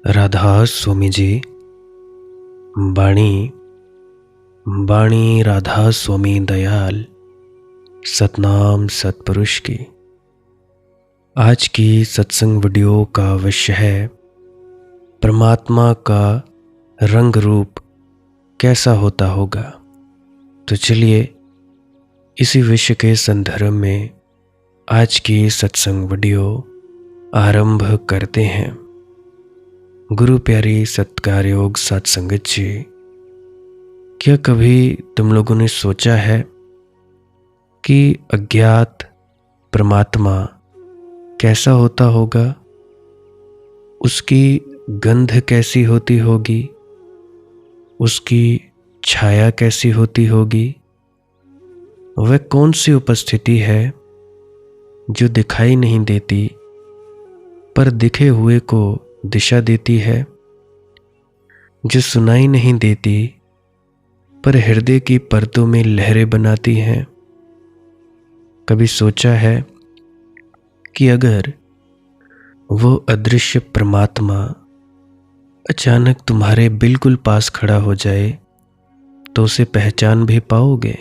राधा स्वामी जी। बाणी बाणी राधा स्वामी दयाल सतनाम सतपुरुष की। आज की सत्संग वीडियो का विषय है परमात्मा का रंग रूप कैसा होता होगा। तो चलिए इसी विषय के संदर्भ में आज की सत्संग वीडियो आरंभ करते हैं। गुरु प्यारी सत्कार योग सत्संगत जी, क्या कभी तुम लोगों ने सोचा है कि अज्ञात परमात्मा कैसा होता होगा? उसकी गंध कैसी होती होगी? उसकी छाया कैसी होती होगी? वह कौन सी उपस्थिति है जो दिखाई नहीं देती पर दिखे हुए को दिशा देती है, जो सुनाई नहीं देती पर हृदय की परतों में लहरें बनाती हैं? कभी सोचा है कि अगर वो अदृश्य परमात्मा अचानक तुम्हारे बिल्कुल पास खड़ा हो जाए तो उसे पहचान भी पाओगे,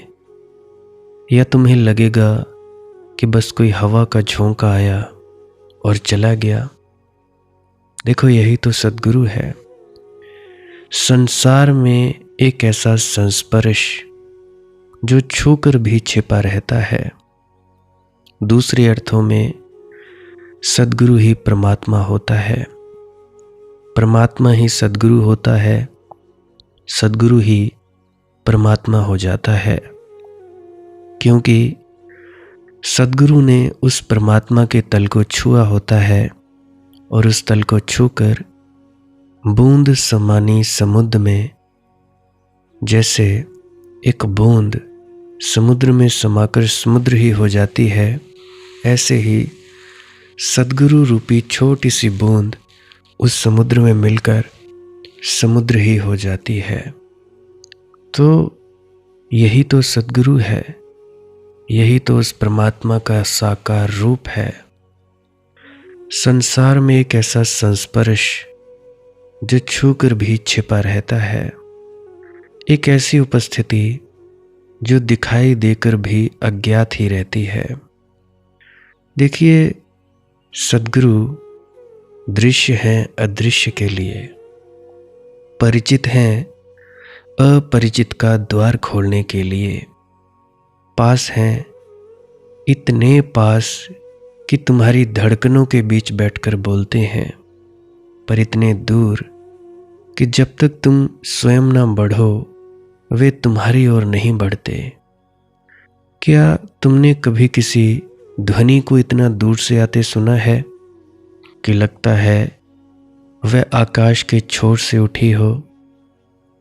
या तुम्हें लगेगा कि बस कोई हवा का झोंका आया और चला गया? देखो, यही तो सद्गुरु है। संसार में एक ऐसा संस्पर्श जो छूकर भी छिपा रहता है। दूसरे अर्थों में सद्गुरु ही परमात्मा होता है, परमात्मा ही सद्गुरु होता है, सद्गुरु ही परमात्मा हो जाता है। क्योंकि सद्गुरु ने उस परमात्मा के तल को छुआ होता है और उस तल को छूकर बूंद समानी समुद्र में, जैसे एक बूंद समुद्र में समाकर समुद्र ही हो जाती है, ऐसे ही सद्गुरु रूपी छोटी सी बूंद उस समुद्र में मिलकर समुद्र ही हो जाती है। तो यही तो सद्गुरु है, यही तो उस परमात्मा का साकार रूप है। संसार में एक ऐसा संस्पर्श जो छूकर भी छिपा रहता है, एक ऐसी उपस्थिति जो दिखाई देकर भी अज्ञात ही रहती है। देखिए, सद्गुरु दृश्य हैं अदृश्य के लिए, परिचित हैं अपरिचित का द्वार खोलने के लिए, पास हैं इतने पास कि तुम्हारी धड़कनों के बीच बैठकर बोलते हैं, पर इतने दूर कि जब तक तुम स्वयं ना बढ़ो वे तुम्हारी ओर नहीं बढ़ते। क्या तुमने कभी किसी ध्वनि को इतना दूर से आते सुना है कि लगता है वह आकाश के छोर से उठी हो,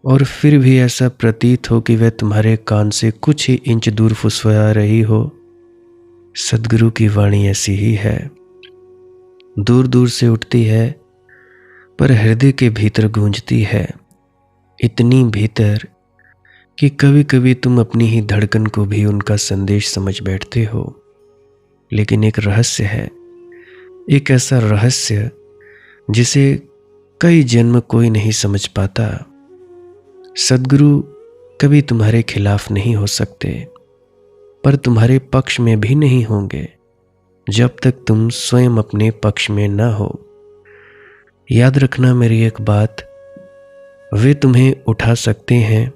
और फिर भी ऐसा प्रतीत हो कि वह तुम्हारे कान से कुछ ही इंच दूर फुसफुसा रही हो? सद्गुरु की वाणी ऐसी ही है, दूर दूर से उठती है पर हृदय के भीतर गूंजती है, इतनी भीतर कि कभी कभी तुम अपनी ही धड़कन को भी उनका संदेश समझ बैठते हो। लेकिन एक रहस्य है, एक ऐसा रहस्य जिसे कई जन्म कोई नहीं समझ पाता। सद्गुरु कभी तुम्हारे खिलाफ नहीं हो सकते, पर तुम्हारे पक्ष में भी नहीं होंगे जब तक तुम स्वयं अपने पक्ष में ना हो। याद रखना मेरी एक बात, वे तुम्हें उठा सकते हैं,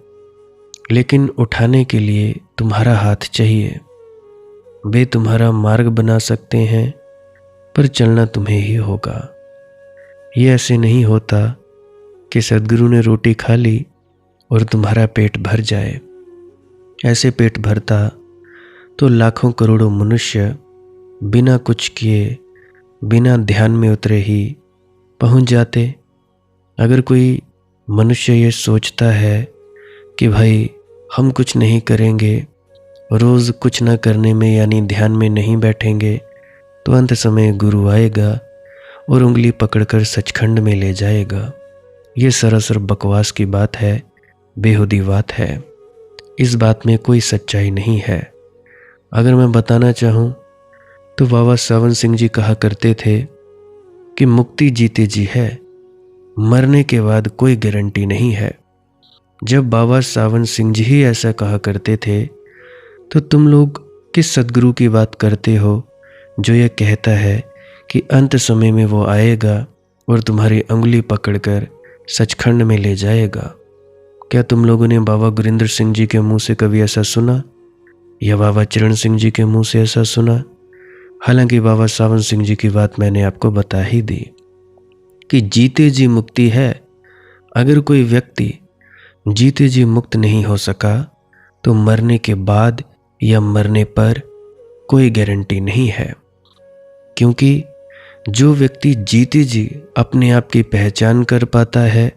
लेकिन उठाने के लिए तुम्हारा हाथ चाहिए। वे तुम्हारा मार्ग बना सकते हैं, पर चलना तुम्हें ही होगा। ये ऐसे नहीं होता कि सद्गुरु ने रोटी खा ली और तुम्हारा पेट भर जाए। ऐसे पेट भरता तो लाखों करोड़ों मनुष्य बिना कुछ किए, बिना ध्यान में उतरे ही पहुंच जाते। अगर कोई मनुष्य ये सोचता है कि भाई हम कुछ नहीं करेंगे, रोज़ कुछ न करने में यानी ध्यान में नहीं बैठेंगे, तो अंत समय गुरु आएगा और उंगली पकड़कर सचखंड में ले जाएगा। ये सरासर बकवास की बात है, बेहुदी बात है। इस बात में कोई सच्चाई नहीं है। अगर मैं बताना चाहूँ तो बाबा सावन सिंह जी कहा करते थे कि मुक्ति जीते जी है, मरने के बाद कोई गारंटी नहीं है। जब बाबा सावन सिंह जी ही ऐसा कहा करते थे, तो तुम लोग किस सद्गुरु की बात करते हो जो ये कहता है कि अंत समय में वो आएगा और तुम्हारी उंगली पकड़कर सचखंड में ले जाएगा? क्या तुम लोगों ने बाबा गुरिंदर सिंह जी के मुंह से कभी ऐसा सुना, या बाबा चरण सिंह जी के मुंह से ऐसा सुना? हालांकि बाबा सावन सिंह जी की बात मैंने आपको बता ही दी कि जीते जी मुक्ति है। अगर कोई व्यक्ति जीते जी मुक्त नहीं हो सका तो मरने के बाद या मरने पर कोई गारंटी नहीं है, क्योंकि जो व्यक्ति जीते जी अपने आप की पहचान कर पाता है,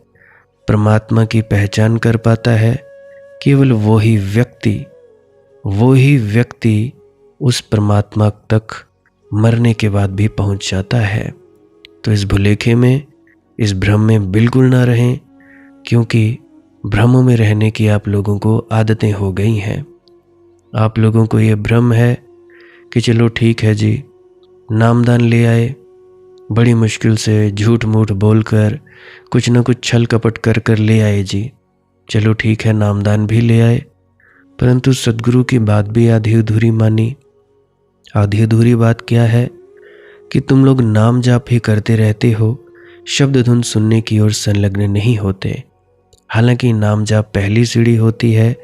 परमात्मा की पहचान कर पाता है, केवल वही व्यक्ति उस परमात्मा तक मरने के बाद भी पहुंच जाता है। तो इस भुलेखे में, इस भ्रम में बिल्कुल ना रहें, क्योंकि भ्रमों में रहने की आप लोगों को आदतें हो गई हैं। आप लोगों को ये भ्रम है कि चलो ठीक है जी, नामदान ले आए, बड़ी मुश्किल से झूठ मूठ बोलकर कुछ न कुछ छल कपट कर कर ले आए जी, चलो ठीक है नामदान भी ले आए, परंतु सद्गुरु की बात भी आधी अधूरी मानी। आधी अधूरी बात क्या है कि तुम लोग नाम जाप ही करते रहते हो, शब्द धुन सुनने की ओर संलग्न नहीं होते। हालांकि नाम जाप पहली सीढ़ी होती है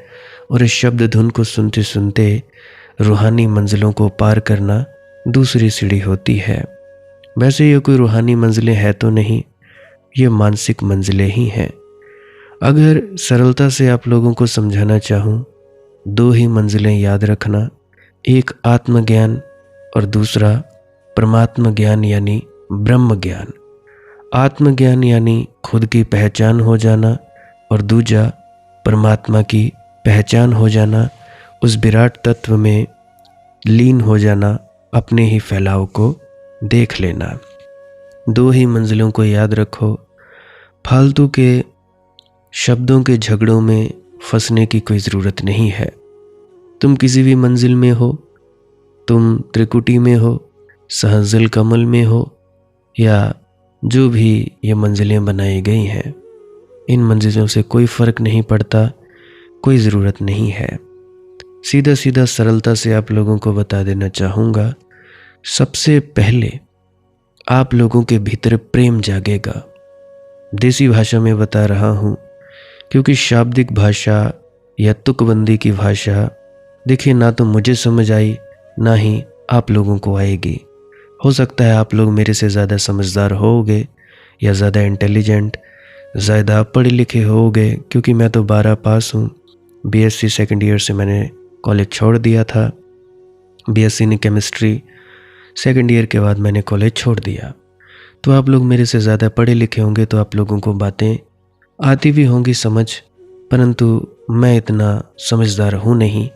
और इस शब्द धुन को सुनते सुनते रूहानी मंजिलों को पार करना दूसरी सीढ़ी होती है। वैसे ये कोई रूहानी मंजिलें है तो नहीं, ये मानसिक मंजिलें ही हैं। अगर सरलता से आप लोगों को समझाना चाहूँ, दो ही मंजिलें याद रखना, एक आत्मज्ञान और दूसरा परमात्मा ज्ञान यानी ब्रह्म ज्ञान। आत्मज्ञान यानी खुद की पहचान हो जाना और दूजा परमात्मा की पहचान हो जाना, उस विराट तत्व में लीन हो जाना, अपने ही फैलाव को देख लेना। दो ही मंजिलों को याद रखो। फालतू के शब्दों के झगड़ों में फंसने की कोई ज़रूरत नहीं है। तुम किसी भी मंजिल में हो, तुम त्रिकुटी में हो, सहजल कमल में हो, या जो भी ये मंजिलें बनाई गई हैं, इन मंजिलों से कोई फ़र्क नहीं पड़ता, कोई ज़रूरत नहीं है। सीधा सीधा सरलता से आप लोगों को बता देना चाहूँगा, सबसे पहले आप लोगों के भीतर प्रेम जागेगा। देसी भाषा में बता रहा हूँ, क्योंकि शाब्दिक भाषा या तुकबंदी की भाषा देखिए ना तो मुझे समझ आई, ना ही आप लोगों को आएगी। हो सकता है आप लोग मेरे से ज़्यादा समझदार होगे या ज़्यादा इंटेलिजेंट, ज़्यादा पढ़े लिखे होगे, क्योंकि मैं तो 12 पास हूँ। बीएससी सेकंड ईयर से मैंने कॉलेज छोड़ दिया था। बीएससी ने केमिस्ट्री, सेकंड ईयर के बाद मैंने कॉलेज छोड़ दिया। तो आप लोग मेरे से ज़्यादा पढ़े लिखे होंगे, तो आप लोगों को बातें आती भी होंगी समझ, परंतु मैं इतना समझदार हूँ नहीं,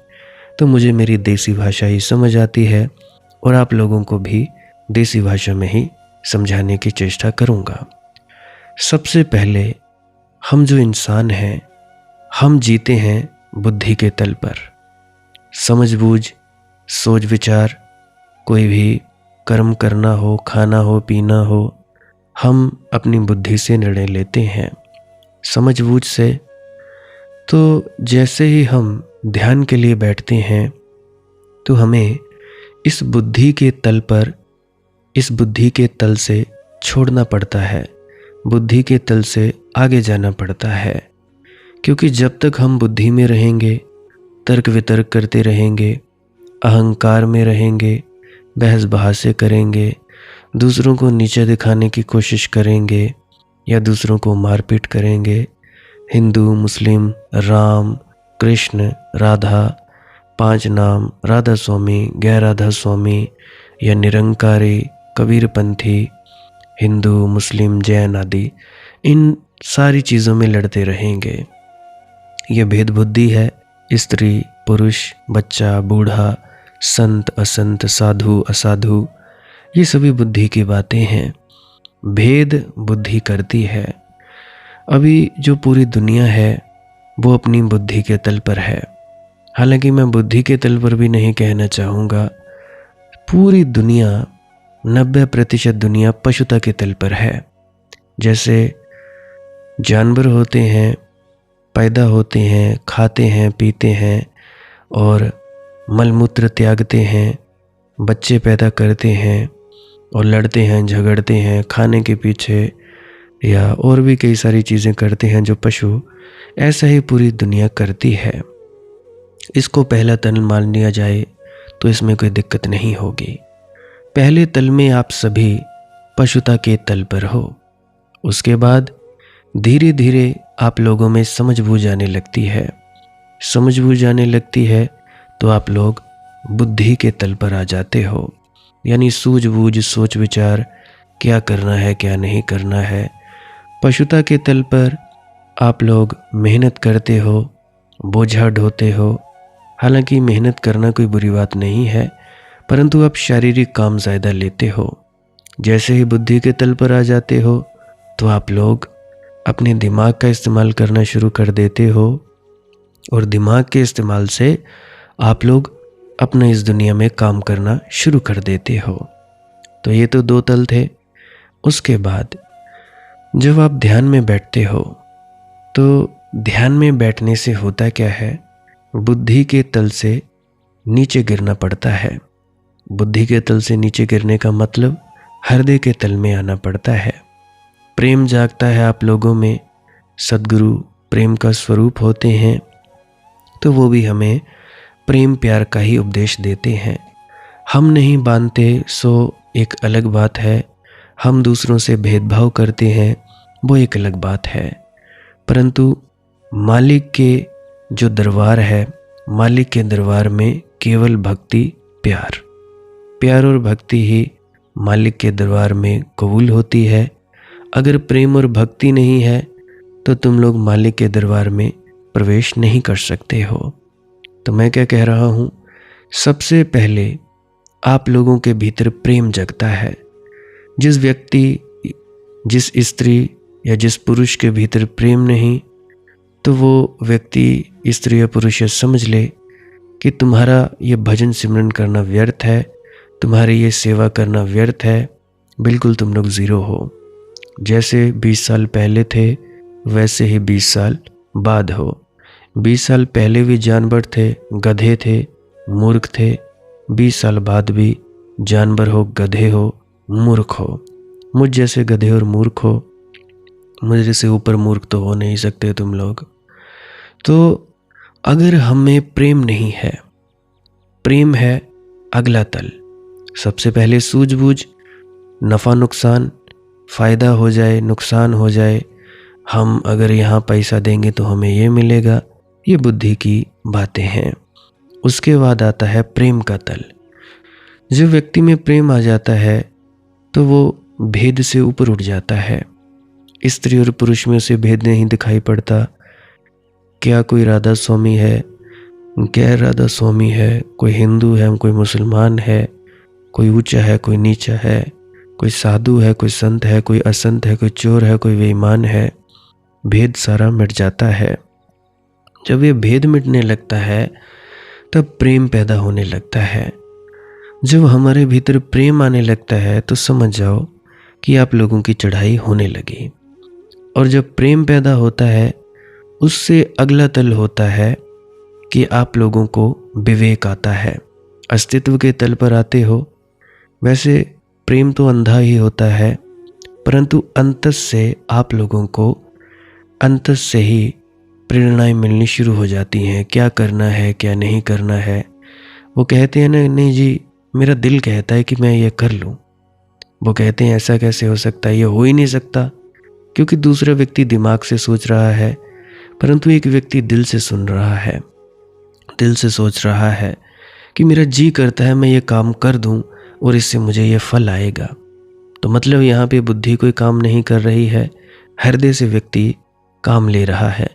तो मुझे मेरी देसी भाषा ही समझ आती है और आप लोगों को भी देसी भाषा में ही समझाने की चेष्टा करूँगा। सबसे पहले हम जो इंसान हैं, हम जीते हैं बुद्धि के तल पर। समझबूझ, सोच विचार, कोई भी कर्म करना हो, खाना हो, पीना हो, हम अपनी बुद्धि से निर्णय लेते हैं, समझबूझ से। तो जैसे ही हम ध्यान के लिए बैठते हैं, तो हमें इस बुद्धि के तल पर, इस बुद्धि के तल से छोड़ना पड़ता है, बुद्धि के तल से आगे जाना पड़ता है। क्योंकि जब तक हम बुद्धि में रहेंगे, तर्क वितर्क करते रहेंगे, अहंकार में रहेंगे, बहस बहासे करेंगे, दूसरों को नीचे दिखाने की कोशिश करेंगे या दूसरों को मारपीट करेंगे, हिंदू, मुस्लिम, राम, कृष्ण, राधा, 5 नाम, राधा स्वामी, गैर राधा स्वामी या निरंकारी, कबीरपंथी, हिंदू, मुस्लिम, जैन आदि, इन सारी चीज़ों में लड़ते रहेंगे। ये भेद बुद्धि है। स्त्री, पुरुष, बच्चा, बूढ़ा, संत, असंत, साधु, असाधु, ये सभी बुद्धि की बातें हैं। भेद बुद्धि करती है। अभी जो पूरी दुनिया है वो अपनी बुद्धि के तल पर है। हालांकि मैं बुद्धि के तल पर भी नहीं कहना चाहूँगा। पूरी दुनिया, 90% दुनिया पशुता के तल पर है। जैसे जानवर होते हैं, पैदा होते हैं, खाते हैं, पीते हैं और मलमूत्र त्यागते हैं, बच्चे पैदा करते हैं और लड़ते हैं, झगड़ते हैं खाने के पीछे, या और भी कई सारी चीज़ें करते हैं जो पशु, ऐसा ही पूरी दुनिया करती है। इसको पहला तल मान लिया जाए तो इसमें कोई दिक्कत नहीं होगी। पहले तल में आप सभी पशुता के तल पर हो। उसके बाद धीरे धीरे आप लोगों में समझ बूझ आने लगती है। समझ बूझ आने लगती है तो आप लोग बुद्धि के तल पर आ जाते हो, यानी सूझबूझ, सोच विचार, क्या करना है क्या नहीं करना है। पशुता के तल पर आप लोग मेहनत करते हो, बोझा ढोते हो। हालांकि मेहनत करना कोई बुरी बात नहीं है, परंतु आप शारीरिक काम ज़्यादा लेते हो। जैसे ही बुद्धि के तल पर आ जाते हो तो आप लोग अपने दिमाग का इस्तेमाल करना शुरू कर देते हो और दिमाग के इस्तेमाल से आप लोग अपना इस दुनिया में काम करना शुरू कर देते हो। तो ये तो 2 तल थे। उसके बाद जब आप ध्यान में बैठते हो तो ध्यान में बैठने से होता क्या है, बुद्धि के तल से नीचे गिरना पड़ता है। बुद्धि के तल से नीचे गिरने का मतलब हृदय के तल में आना पड़ता है। प्रेम जागता है आप लोगों में। सद्गुरु प्रेम का स्वरूप होते हैं, तो वो भी हमें प्रेम प्यार का ही उपदेश देते हैं। हम नहीं बांधते सो एक अलग बात है, हम दूसरों से भेदभाव करते हैं वो एक अलग बात है, परंतु मालिक के जो दरबार है, मालिक के दरबार में केवल भक्ति, प्यार, प्यार और भक्ति ही मालिक के दरबार में कबूल होती है। अगर प्रेम और भक्ति नहीं है तो तुम लोग मालिक के दरबार में प्रवेश नहीं कर सकते हो। तो मैं क्या कह रहा हूँ, सबसे पहले आप लोगों के भीतर प्रेम जगता है। जिस व्यक्ति, जिस स्त्री या जिस पुरुष के भीतर प्रेम नहीं, तो वो व्यक्ति, स्त्री या पुरुष, समझ ले कि तुम्हारा ये भजन सिमरन करना व्यर्थ है, तुम्हारी ये सेवा करना व्यर्थ है, बिल्कुल तुम लोग ज़ीरो हो। जैसे 20 साल पहले थे वैसे ही 20 साल बाद हो। 20 साल पहले भी जानवर थे, गधे थे, मूर्ख थे। 20 साल बाद भी जानवर हो, गधे हो, मूर्ख हो। मुझ जैसे गधे और मूर्ख हो, मुझे से ऊपर मूर्ख तो हो नहीं सकते तुम लोग। तो अगर हमें प्रेम नहीं है, प्रेम है अगला तल। सबसे पहले सूझबूझ, नफ़ा नुकसान, फ़ायदा हो जाए, नुकसान हो जाए, हम अगर यहाँ पैसा देंगे तो हमें ये मिलेगा, ये बुद्धि की बातें हैं। उसके बाद आता है प्रेम का तल। जो व्यक्ति में प्रेम आ जाता है तो वो भेद से ऊपर उठ जाता है। स्त्री और पुरुष में उसे भेद नहीं दिखाई पड़ता। क्या कोई राधा स्वामी है, क्या राधा स्वामी है, कोई हिंदू है, कोई मुसलमान है, कोई ऊंचा है, कोई नीचा है, कोई साधु है, कोई संत है, कोई असंत है, कोई चोर है, कोई बेईमान है। भेद सारा मिट जाता है। जब ये भेद मिटने लगता है तब प्रेम पैदा होने लगता है। जब हमारे भीतर प्रेम आने लगता है तो समझ जाओ कि आप लोगों की चढ़ाई होने लगी। और जब प्रेम पैदा होता है उससे अगला तल होता है कि आप लोगों को विवेक आता है, अस्तित्व के तल पर आते हो। वैसे प्रेम तो अंधा ही होता है, परंतु अंतस से आप लोगों को अंतस से ही प्रेरणाएं मिलनी शुरू हो जाती हैं, क्या करना है क्या नहीं करना है। वो कहते हैं ना, नहीं जी मेरा दिल कहता है कि मैं ये कर लूँ। वो कहते हैं ऐसा कैसे हो सकता है, ये हो ही नहीं सकता, क्योंकि दूसरा व्यक्ति दिमाग से सोच रहा है, परंतु एक व्यक्ति दिल से सुन रहा है, दिल से सोच रहा है कि मेरा जी करता है मैं ये काम कर दूं और इससे मुझे ये फल आएगा। तो मतलब यहाँ पे बुद्धि कोई काम नहीं कर रही है, हृदय से व्यक्ति काम ले रहा है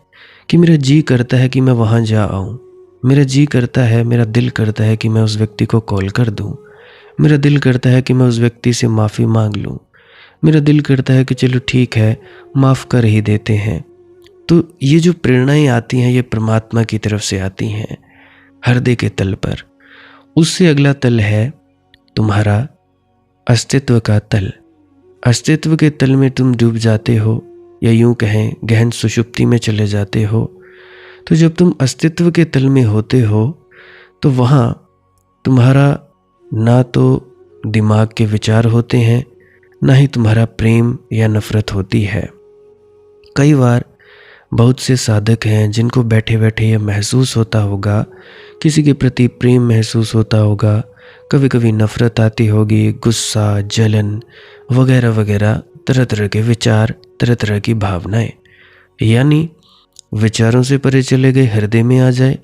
कि मेरा जी करता है कि मैं वहाँ जा आऊँ, मेरा जी करता है, मेरा दिल करता है कि मैं उस व्यक्ति को कॉल कर दूँ, मेरा दिल करता है कि मैं उस व्यक्ति से माफ़ी मांग लूँ, मेरा दिल करता है कि चलो ठीक है माफ़ कर ही देते हैं। तो ये जो प्रेरणाएं आती हैं ये परमात्मा की तरफ से आती हैं हृदय के तल पर। उससे अगला तल है तुम्हारा अस्तित्व का तल। अस्तित्व के तल में तुम डूब जाते हो, या यूं कहें गहन सुषुप्ति में चले जाते हो, तो जब तुम अस्तित्व के तल में होते हो तो वहाँ तुम्हारा ना तो दिमाग के विचार होते हैं, ना ही तुम्हारा प्रेम या नफरत होती है। कई बार बहुत से साधक हैं जिनको बैठे बैठे ये महसूस होता होगा, किसी के प्रति प्रेम महसूस होता होगा, कभी कभी नफरत आती होगी, गुस्सा, जलन वगैरह वगैरह, तरह तरह के विचार, तरह तरह की भावनाएं। यानी विचारों से परे चले गए हृदय में आ जाए,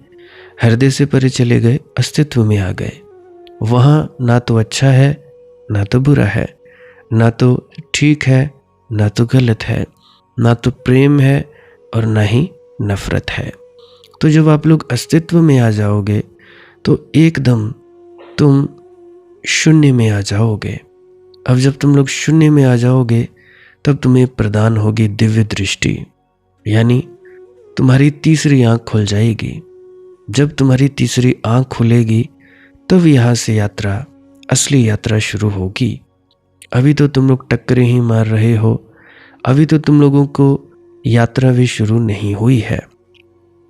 हृदय से परे चले गए अस्तित्व में आ गए। वहाँ ना तो अच्छा है ना तो बुरा है, ना तो ठीक है ना तो गलत है, ना तो प्रेम है और ना ही नफरत है। तो जब आप लोग अस्तित्व में आ जाओगे तो एकदम तुम शून्य में आ जाओगे। अब जब तुम लोग शून्य में आ जाओगे तब तुम्हें प्रदान होगी दिव्य दृष्टि, यानी तुम्हारी तीसरी आंख खुल जाएगी। जब तुम्हारी तीसरी आंख खुलेगी तब यहाँ से यात्रा, असली यात्रा शुरू होगी। अभी तो तुम लोग टक्करें ही मार रहे हो, अभी तो तुम लोगों को यात्रा भी शुरू नहीं हुई है।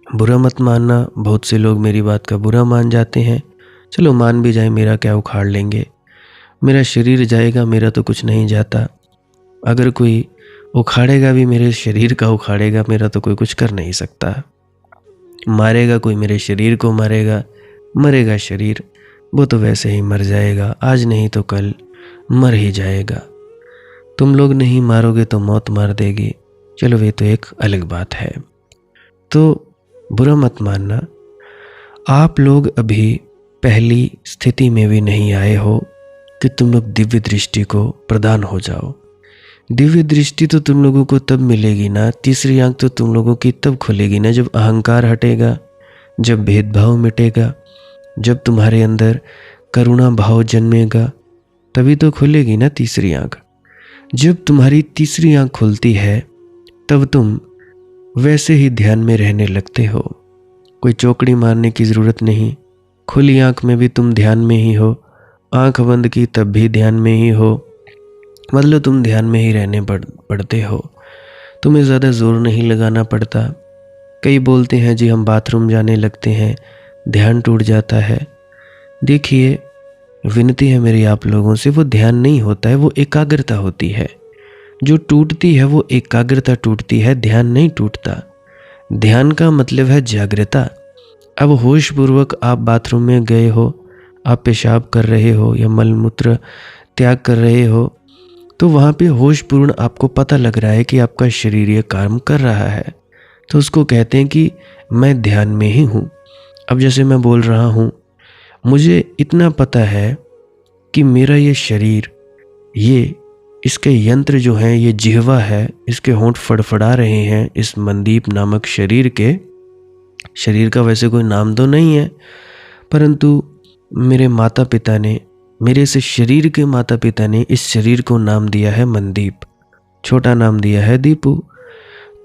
बुरा मत मानना, बहुत से लोग मेरी बात का बुरा मान जाते हैं। चलो मान भी जाए, मेरा क्या उखाड़ लेंगे, मेरा शरीर जाएगा, मेरा तो कुछ नहीं जाता। अगर कोई उखाड़ेगा भी मेरे शरीर का उखाड़ेगा, मेरा तो कोई कुछ कर नहीं सकता। मारेगा कोई मेरे शरीर को मारेगा, मरेगा शरीर, वो तो वैसे ही मर जाएगा, आज नहीं तो कल मर ही जाएगा। तुम लोग नहीं मारोगे तो मौत मार देगी, चलो वे तो एक अलग बात है। तो बुरा मत मानना, आप लोग अभी पहली स्थिति में भी नहीं आए हो कि तुम लोग दिव्य दृष्टि को प्रदान हो जाओ। दिव्य दृष्टि तो तुम लोगों को तब मिलेगी ना, तीसरी आंख तो तुम लोगों की तब खुलेगी ना, जब अहंकार हटेगा, जब भेदभाव मिटेगा, जब तुम्हारे अंदर करुणा भाव जन्मेगा, तभी तो खुलेगी ना तीसरी आंख। जब तुम्हारी तीसरी आंख खुलती है तब तुम वैसे ही ध्यान में रहने लगते हो। कोई चौकड़ी मारने की ज़रूरत नहीं, खुली आंख में भी तुम ध्यान में ही हो, आंख बंद की तब भी ध्यान में ही हो, मतलब तुम ध्यान में ही रहने पड़ते हो। तुम्हें ज़्यादा जोर नहीं लगाना पड़ता। कई बोलते हैं जी हम बाथरूम जाने लगते हैं, ध्यान टूट जाता है। देखिए, विनती है मेरी आप लोगों से, वो ध्यान नहीं होता है, वो एकाग्रता होती है। जो टूटती है वो एकाग्रता टूटती है, ध्यान नहीं टूटता। ध्यान का मतलब है जागृता। अब होशपूर्वक आप बाथरूम में गए हो, आप पेशाब कर रहे हो या मलमूत्र त्याग कर रहे हो, तो वहाँ पे होशपूर्ण आपको पता लग रहा है कि आपका शरीर ये काम कर रहा है, तो उसको कहते हैं कि मैं ध्यान में ही हूँ। अब जैसे मैं बोल रहा हूँ, मुझे इतना पता है कि मेरा ये शरीर, ये इसके यंत्र जो हैं, ये जिह्वा है, इसके होंठ फड़फड़ा रहे हैं इस मनदीप नामक शरीर के। शरीर का वैसे कोई नाम तो नहीं है, परंतु मेरे माता पिता ने, मेरे से शरीर के माता पिता ने इस शरीर को नाम दिया है मनदीप, छोटा नाम दिया है दीपू।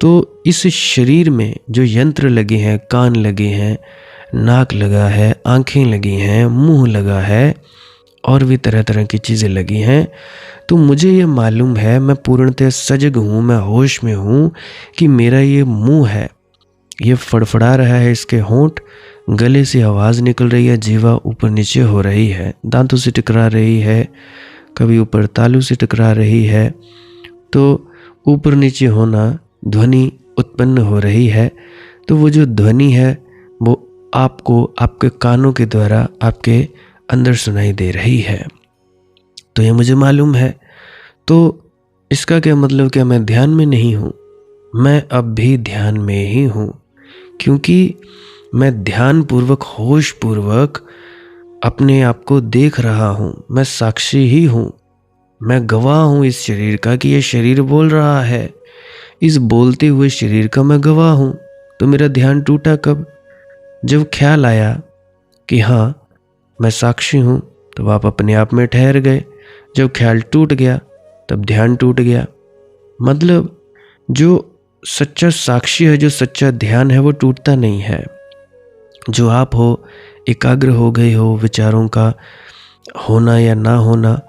तो इस शरीर में जो यंत्र लगे हैं, कान लगे हैं, नाक लगा है, आंखें लगी हैं, मुंह लगा है और भी तरह तरह की चीज़ें लगी हैं, तो मुझे ये मालूम है, मैं पूर्णतः सजग हूँ, मैं होश में हूँ कि मेरा ये मुंह है, ये फड़फड़ा रहा है, इसके होंठ, गले से आवाज़ निकल रही है, जीवा ऊपर नीचे हो रही है, दांतों से टकरा रही है, कभी ऊपर तालू से टकरा रही है, तो ऊपर नीचे होना, ध्वनि उत्पन्न हो रही है। तो वो जो ध्वनि है वो आपको आपके कानों के द्वारा आपके अंदर सुनाई दे रही है। तो ये मुझे मालूम है। तो इसका क्या मतलब, क्या मैं ध्यान में नहीं हूँ? मैं अब भी ध्यान में ही हूँ, क्योंकि मैं ध्यान पूर्वक, होश पूर्वक अपने आप को देख रहा हूँ। मैं साक्षी ही हूँ, मैं गवाह हूँ इस शरीर का कि ये शरीर बोल रहा है। इस बोलते हुए शरीर का मैं गवाह हूँ। तो मेरा ध्यान टूटा कब? जब ख्याल आया कि हाँ मैं साक्षी हूँ, तब आप अपने आप में ठहर गए। जब ख्याल टूट गया तब ध्यान टूट गया। मतलब जो सच्चा साक्षी है, जो सच्चा ध्यान है, वो टूटता नहीं है। जो आप हो, एकाग्र हो गए हो, विचारों का होना या ना होना,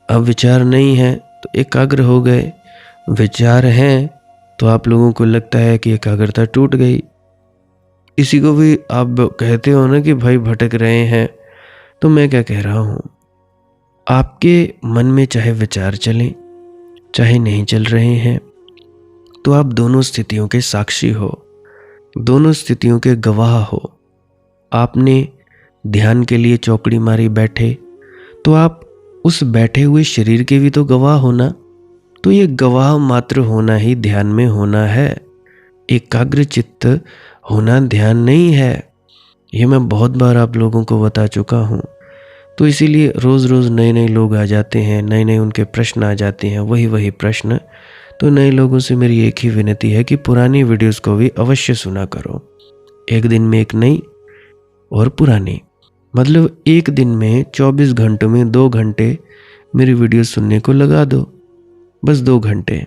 अब विचार नहीं है तो एकाग्र हो गए, विचार हैं तो आप लोगों को लगता है कि एकाग्रता टूट गई। इसी को भी आप कहते हो ना कि भाई भटक रहे हैं। तो मैं क्या कह रहा हूँ, आपके मन में चाहे विचार चलें चाहे नहीं चल रहे हैं, तो आप दोनों स्थितियों के साक्षी हो, दोनों स्थितियों के गवाह हो। आपने ध्यान के लिए चौकड़ी मारी बैठे, तो आप उस बैठे हुए शरीर के भी तो गवाह होना। तो ये गवाह मात्र होना ही ध्यान में होना है। एकाग्र चित्त होना ध्यान नहीं है। ये मैं बहुत बार आप लोगों को बता चुका हूँ। तो इसीलिए रोज़ रोज़ नए नए लोग आ जाते हैं, नए नए उनके प्रश्न आ जाते हैं, वही प्रश्न। तो नए लोगों से मेरी एक ही विनती है कि पुरानी वीडियोस को भी अवश्य सुना करो। एक दिन में एक नई और पुरानी, मतलब एक दिन में 24 घंटों में 2 घंटे मेरी वीडियो सुनने को लगा दो। बस 2 घंटे,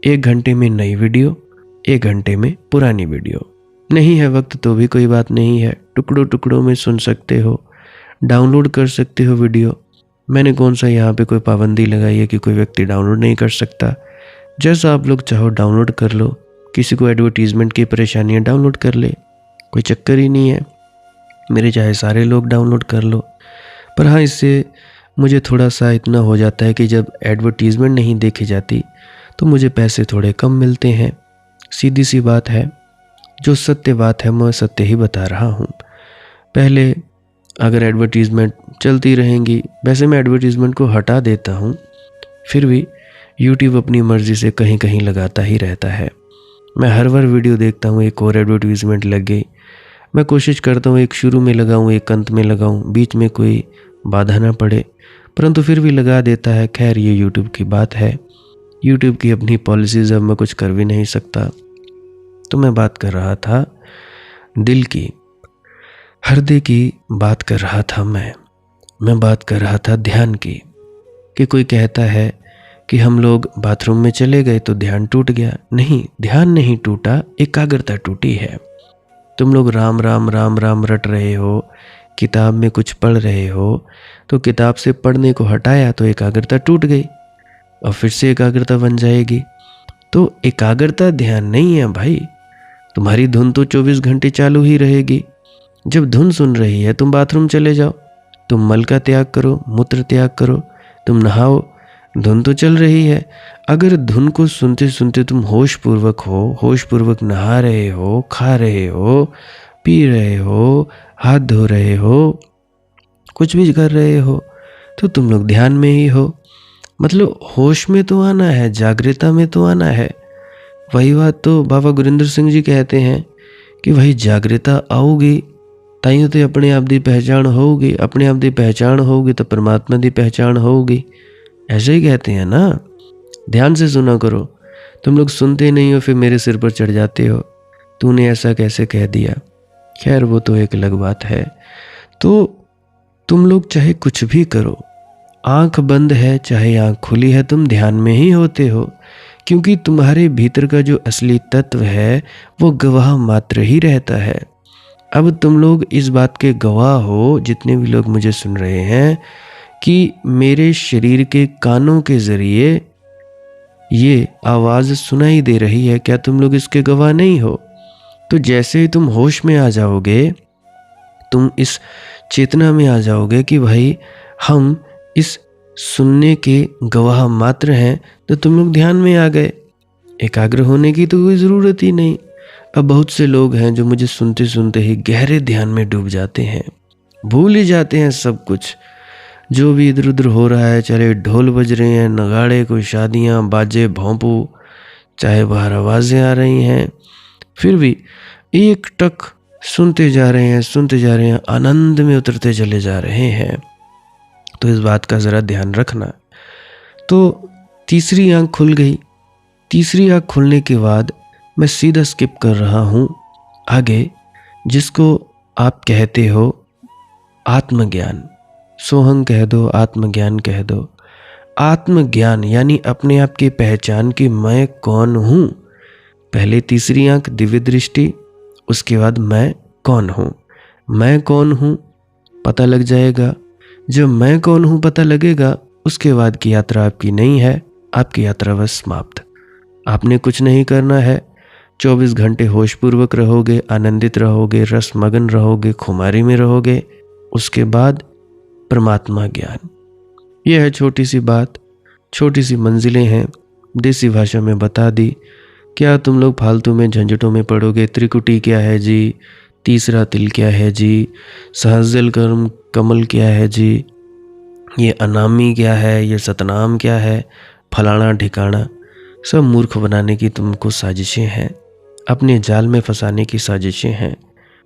1 घंटे में नई वीडियो, 1 घंटे में पुरानी वीडियो। नहीं है वक्त तो भी कोई बात नहीं है, टुकड़ों टुकड़ों में सुन सकते हो, डाउनलोड कर सकते हो वीडियो। मैंने कौन सा यहाँ पे कोई पाबंदी लगाई है कि कोई व्यक्ति डाउनलोड नहीं कर सकता। जैसा आप लोग चाहो डाउनलोड कर लो। किसी को एडवर्टीजमेंट की परेशानी है, डाउनलोड कर ले, कोई चक्कर ही नहीं है। मेरे चाहे सारे लोग डाउनलोड कर लो। पर हाँ, इससे मुझे थोड़ा सा इतना हो जाता है कि जब एडवर्टीजमेंट नहीं देखी जाती तो मुझे पैसे थोड़े कम मिलते हैं। सीधी सी बात है, जो सत्य बात है मैं सत्य ही बता रहा हूँ। पहले अगर एडवर्टीजमेंट चलती रहेंगी, वैसे मैं एडवर्टीजमेंट को हटा देता हूँ, फिर भी यूट्यूब अपनी मर्ज़ी से कहीं कहीं लगाता ही रहता है। मैं हर बार वीडियो देखता हूँ, एक और एडवर्टीजमेंट लग गई। मैं कोशिश करता हूँ एक शुरू में लगाऊँ, एक अंत में लगाऊँ, बीच में कोई बाधा ना पड़े, परंतु फिर भी लगा देता है। खैर, ये यूट्यूब की बात है, यूट्यूब की अपनी पॉलिसीज़, अब मैं कुछ कर भी नहीं सकता। तो मैं बात कर रहा था दिल की, हृदय की बात कर रहा था। मैं बात कर रहा था ध्यान की। कि कोई कहता है कि हम लोग बाथरूम में चले गए तो ध्यान टूट गया। नहीं, ध्यान नहीं टूटा, एकाग्रता टूटी है। तुम लोग राम राम राम राम रट रहे हो, किताब में कुछ पढ़ रहे हो, तो किताब से पढ़ने को हटाया तो एकाग्रता टूट गई और फिर से एकाग्रता बन जाएगी। तो एकाग्रता ध्यान नहीं है भाई। तुम्हारी धुन तो 24 घंटे चालू ही रहेगी। जब धुन सुन रही है, तुम बाथरूम चले जाओ, तुम मल का त्याग करो, मूत्र त्याग करो, तुम नहाओ, धुन तो चल रही है। अगर धुन को सुनते सुनते तुम होश पूर्वक नहा रहे हो, खा रहे हो, पी रहे हो, हाथ धो रहे हो, कुछ भी कर रहे हो, तो तुम लोग ध्यान में ही हो। मतलब होश में तो आना है, जागृता में तो आना है। वही बात तो बाबा गुरिंदर सिंह जी कहते हैं कि वही जागृता आओगी ताइयों तो अपने आप दी पहचान होगी, अपने आप दी पहचान होगी तो परमात्मा दी पहचान होगी। ऐसे ही कहते हैं ना। ध्यान से सुना करो। तुम लोग सुनते नहीं हो, फिर मेरे सिर पर चढ़ जाते हो, तूने ऐसा कैसे कह दिया। खैर, वो तो एक अलग बात है। तो तुम लोग चाहे कुछ भी करो, आंख बंद है चाहे आंख खुली है, तुम ध्यान में ही होते हो, क्योंकि तुम्हारे भीतर का जो असली तत्व है वो गवाह मात्र ही रहता है। अब तुम लोग इस बात के गवाह हो, जितने भी लोग मुझे सुन रहे हैं, कि मेरे शरीर के कानों के जरिए ये आवाज़ सुनाई दे रही है। क्या तुम लोग इसके गवाह नहीं हो? तो जैसे ही तुम होश में आ जाओगे, तुम इस चेतना में आ जाओगे कि भाई हम इस सुनने के गवाह मात्र हैं, तो तुम लोग ध्यान में आ गए। एकाग्र होने की तो कोई ज़रूरत ही नहीं। अब बहुत से लोग हैं जो मुझे सुनते सुनते ही गहरे ध्यान में डूब जाते हैं, भूल ही जाते हैं सब कुछ जो भी इधर उधर हो रहा है। चाहे ढोल बज रहे हैं, नगाड़े, कोई शादियाँ, बाजे, भोंपू, चाहे बाहर आवाज़ें आ रही हैं, फिर भी एक टक सुनते जा रहे हैं, आनंद में उतरते चले जा रहे हैं। तो इस बात का ज़रा ध्यान रखना। तो तीसरी आंख खुल गई। तीसरी आंख खुलने के बाद मैं सीधा स्किप कर रहा हूँ आगे, जिसको आप कहते हो आत्मज्ञान। सोहंग कह दो, आत्मज्ञान कह दो। आत्मज्ञान यानी अपने आप की पहचान कि मैं कौन हूँ। पहले तीसरी आंख दिव्य दृष्टि, उसके बाद मैं कौन हूँ। मैं कौन हूँ पता लग जाएगा। जब मैं कौन हूँ पता लगेगा, उसके बाद की यात्रा आपकी नहीं है, आपकी यात्रा बस समाप्त। आपने कुछ नहीं करना है, 24 घंटे होशपूर्वक रहोगे, आनंदित रहोगे, रसमगन रहोगे, खुमारी में रहोगे। उसके बाद परमात्मा ज्ञान। यह है छोटी सी बात, छोटी सी मंजिलें हैं, देसी भाषा में बता दी। क्या तुम लोग फालतू में झंझटों में पड़ोगे? त्रिकुटी क्या है जी, तीसरा तिल क्या है जी, सहस्र कर्म कमल क्या है जी, ये अनामी क्या है, ये सतनाम क्या है, फलाना ठिकाना। सब मूर्ख बनाने की तुमको साजिशें हैं, अपने जाल में फंसाने की साजिशें हैं।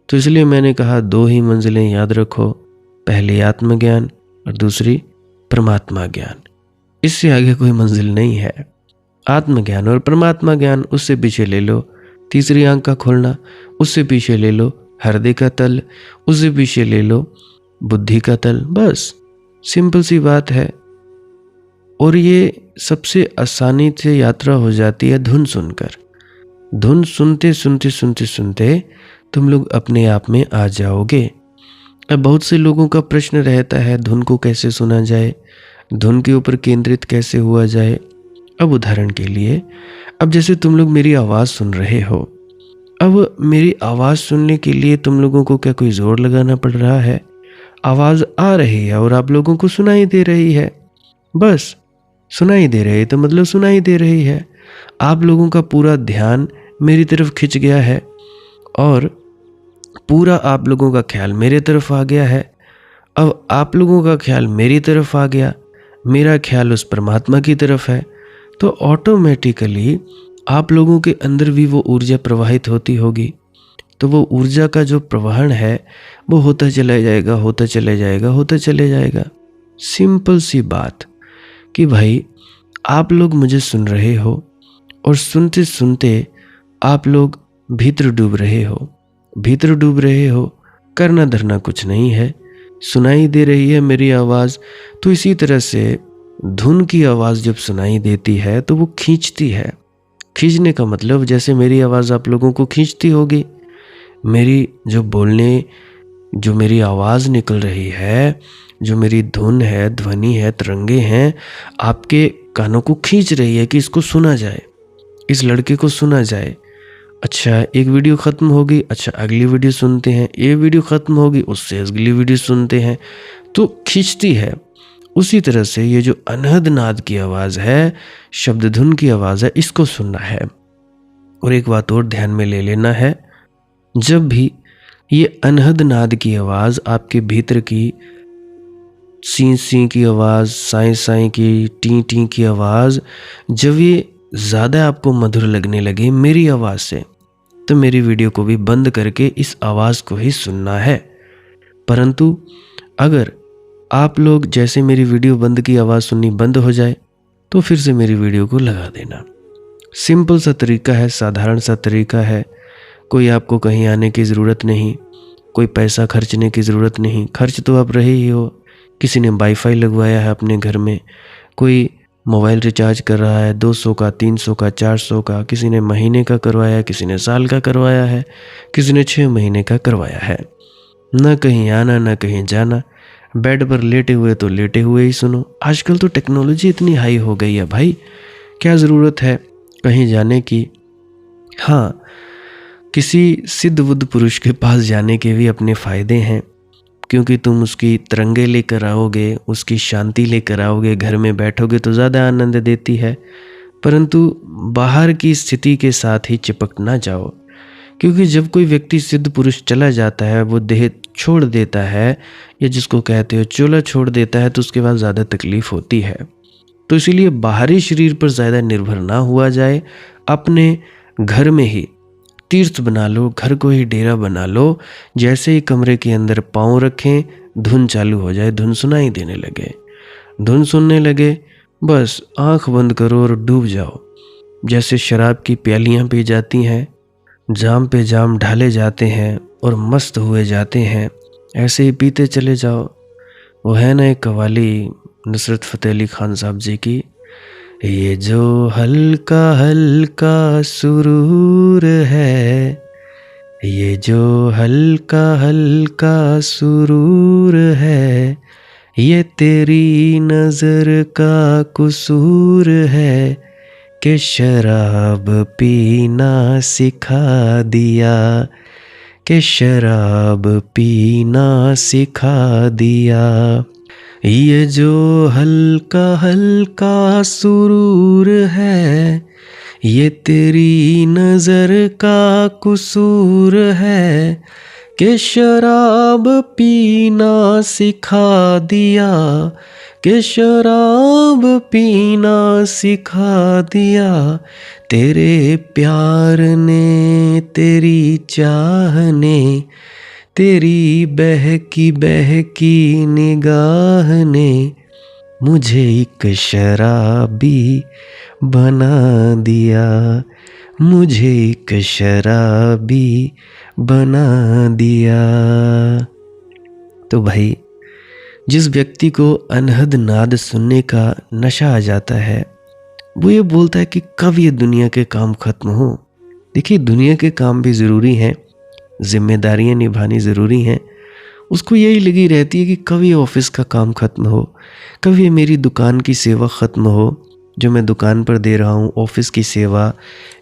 तो इसलिए मैंने कहा 2 ही मंजिलें याद रखो, पहली आत्मज्ञान और दूसरी परमात्मा ज्ञान। इससे आगे कोई मंजिल नहीं है। आत्मज्ञान और परमात्मा ज्ञान, उससे पीछे ले लो तीसरी आंख का खुलना, उससे पीछे ले लो हृदय का तल, उससे पीछे ले लो बुद्धि का तल। बस सिंपल सी बात है। और ये सबसे आसानी से यात्रा हो जाती है धुन सुनकर। धुन सुनते सुनते सुनते सुनते तुम लोग अपने आप में आ जाओगे। अब बहुत से लोगों का प्रश्न रहता है धुन को कैसे सुना जाए, धुन के ऊपर केंद्रित कैसे हुआ जाए। अब उदाहरण के लिए, अब जैसे तुम लोग मेरी आवाज़ सुन रहे हो, अब मेरी आवाज़ सुनने के लिए तुम लोगों को क्या कोई ज़ोर लगाना पड़ रहा है? आवाज़ आ रही है और आप लोगों को सुनाई दे रही है। बस सुनाई दे रही है तो मतलब सुनाई दे रही है। आप लोगों का पूरा ध्यान मेरी तरफ खिंच गया है और पूरा आप लोगों का ख्याल मेरे तरफ आ गया है। अब आप लोगों का ख्याल मेरी तरफ आ गया, मेरा ख्याल उस परमात्मा की तरफ है, तो ऑटोमेटिकली आप लोगों के अंदर भी वो ऊर्जा प्रवाहित होती होगी। तो वो ऊर्जा का जो प्रवहन है वो होता चला जाएगा, होता चला जाएगा, होता चले जाएगा। सिंपल सी बात कि भाई आप लोग मुझे सुन रहे हो और सुनते सुनते आप लोग भीतर डूब रहे हो, भीतर डूब रहे हो। करना धरना कुछ नहीं है, सुनाई दे रही है मेरी आवाज़। तो इसी तरह से धुन की आवाज़ जब सुनाई देती है तो वो खींचती है। खींचने का मतलब जैसे मेरी आवाज़ आप लोगों को खींचती होगी। मेरी जो बोलने, जो मेरी आवाज़ निकल रही है, जो मेरी धुन है, ध्वनि है, तरंगे हैं, आपके कानों को खींच रही है कि इसको सुना जाए, इस लड़के को सुना जाए। अच्छा, एक वीडियो ख़त्म होगी, अच्छा अगली वीडियो सुनते हैं, ये वीडियो ख़त्म होगी, उससे अगली वीडियो सुनते हैं, तो खींचती है। उसी तरह से ये जो अनहद नाद की आवाज़ है, शब्द धुन की आवाज़ है, इसको सुनना है। और एक बात और ध्यान में ले लेना है, जब भी ये अनहद नाद की आवाज़ आपके भीतर की सी सी की आवाज़, साई साई की, टी टी की आवाज़, जब ये ज़्यादा आपको मधुर लगने लगे मेरी आवाज़ से, तो मेरी वीडियो को भी बंद करके इस आवाज़ को ही सुनना है। परंतु अगर आप लोग जैसे मेरी वीडियो बंद की आवाज़ सुननी बंद हो जाए तो फिर से मेरी वीडियो को लगा देना। सिंपल सा तरीका है, साधारण सा तरीका है। कोई आपको कहीं आने की ज़रूरत नहीं, कोई पैसा खर्चने की ज़रूरत नहीं। खर्च तो आप रहे ही हो। किसी ने वाईफाई लगवाया है अपने घर में, कोई मोबाइल रिचार्ज कर रहा है 200 का, 300 का, 400 का, किसी ने महीने का करवाया है, किसी ने साल का करवाया है, किसी ने 6 महीने का करवाया है। ना कहीं आना, ना कहीं जाना, बेड पर लेटे हुए तो लेटे हुए ही सुनो। आजकल तो टेक्नोलॉजी इतनी हाई हो गई है भाई, क्या ज़रूरत है कहीं जाने की। हाँ, किसी सिद्ध बुद्ध पुरुष के पास जाने के भी अपने फ़ायदे हैं, क्योंकि तुम उसकी तरंगे लेकर आओगे, उसकी शांति लेकर आओगे, घर में बैठोगे तो ज़्यादा आनंद देती है। परंतु बाहर की स्थिति के साथ ही चिपक ना जाओ, क्योंकि जब कोई व्यक्ति सिद्ध पुरुष चला जाता है, वो देह छोड़ देता है, या जिसको कहते हो चोला छोड़ देता है, तो उसके बाद ज़्यादा तकलीफ़ होती है। तो इसीलिए बाहरी शरीर पर ज़्यादा निर्भर ना हुआ जाए, अपने घर में ही तीर्थ बना लो, घर को ही डेरा बना लो। जैसे ही कमरे के अंदर पाँव रखें, धुन चालू हो जाए, धुन सुनाई देने लगे, धुन सुनने लगे, बस आंख बंद करो और डूब जाओ। जैसे शराब की प्यालियाँ पी जाती हैं, जाम पे जाम ढाले जाते हैं और मस्त हुए जाते हैं, ऐसे ही पीते चले जाओ। वो है ना एक कव्वाली नुसरत फ़तेह अली खान साहब जी की, ये जो हल्का हल्का सुरूर है, ये जो हल्का हल्का सुरूर है, ये तेरी नज़र का कसूर है, कि शराब पीना सिखा दिया, कि शराब पीना सिखा दिया। ये जो हल्का हल्का सुरूर है, ये तेरी नज़र का कसूर है, कि शराब पीना सिखा दिया, कि शराब पीना सिखा दिया। तेरे प्यार ने, तेरी चाह ने, तेरी बहकी बहकी निगाह ने मुझे एक शराबी बना दिया, मुझे एक शराबी बना दिया। तो भाई, जिस व्यक्ति को अनहद नाद सुनने का नशा आ जाता है, वो ये बोलता है कि कब ये दुनिया के काम खत्म हो। देखिए, दुनिया के काम भी ज़रूरी हैं, जिम्मेदारियां निभानी ज़रूरी हैं। उसको यही लगी रहती है कि कब ये ऑफिस का काम ख़त्म हो, कब ये मेरी दुकान की सेवा ख़त्म हो, जो मैं दुकान पर दे रहा हूँ, ऑफिस की सेवा,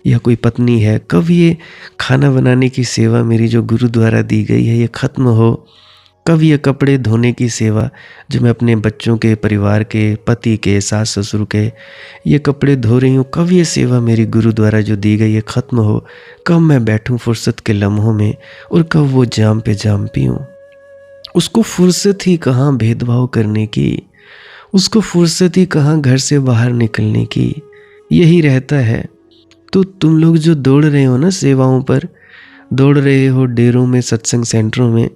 या कोई पत्नी है, कब ये खाना बनाने की सेवा मेरी जो गुरु द्वारा दी गई है ये ख़त्म हो, कब ये कपड़े धोने की सेवा जो मैं अपने बच्चों के, परिवार के, पति के, सास ससुर के ये कपड़े धो रही हूँ, कब ये सेवा मेरी गुरु द्वारा जो दी गई है ख़त्म हो, कब मैं बैठूँ फुर्सत के लम्हों में और कब वो जाम पे जाम पीऊँ। उसको फुर्सत ही कहाँ भेदभाव करने की, उसको फुर्सत ही कहाँ घर से बाहर निकलने की, यही रहता है। तो तुम लोग जो दौड़ रहे हो ना, सेवाओं पर दौड़ रहे हो, डेरों में, सत्संग सेंटरों में,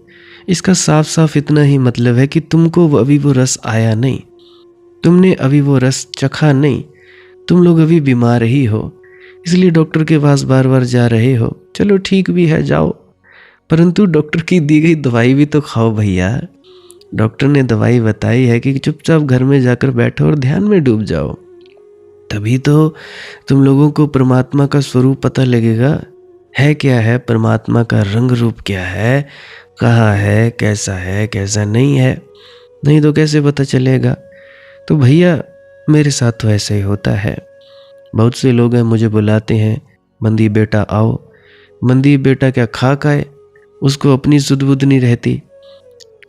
इसका साफ साफ इतना ही मतलब है कि तुमको अभी वो रस आया नहीं, तुमने अभी वो रस चखा नहीं, तुम लोग अभी बीमार ही हो, इसलिए डॉक्टर के पास बार बार जा रहे हो। चलो ठीक भी है, जाओ, परंतु डॉक्टर की दी गई दवाई भी तो खाओ भैया। डॉक्टर ने दवाई बताई है कि चुपचाप घर में जाकर बैठो और ध्यान में डूब जाओ, तभी तो तुम लोगों को परमात्मा का स्वरूप पता लगेगा। है क्या है परमात्मा का रंग रूप, क्या है, कहाँ है, कैसा नहीं है, नहीं तो कैसे पता चलेगा। तो भैया, मेरे साथ तो ऐसे ही होता है। बहुत से लोग हैं, मुझे बुलाते हैं, मंदी बेटा आओ। मंदी बेटा क्या खा खाए, उसको अपनी सुध बुध नहीं रहती।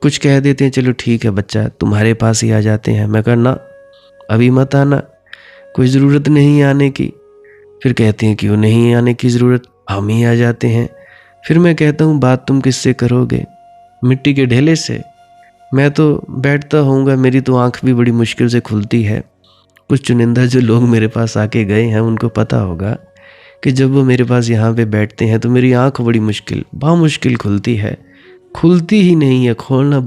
कुछ कह देते हैं, चलो ठीक है बच्चा, तुम्हारे पास ही आ जाते हैं। मैं कहना अभी मत आना, कोई ज़रूरत नहीं आने की। फिर कहते हैं क्यों नहीं आने की ज़रूरत, हम ही आ जाते हैं। फिर मैं कहता हूँ बात तुम किससे करोगे, मिट्टी के ढेले से। मैं तो बैठता होऊंगा, मेरी तो आँख भी बड़ी मुश्किल से खुलती है। कुछ चुनिंदा जो लोग मेरे पास आके गए हैं उनको पता होगा कि जब वो मेरे पास यहाँ पे बैठते हैं तो मेरी आँख बड़ी मुश्किल खुलती है, खुलती ही नहीं है। खोलना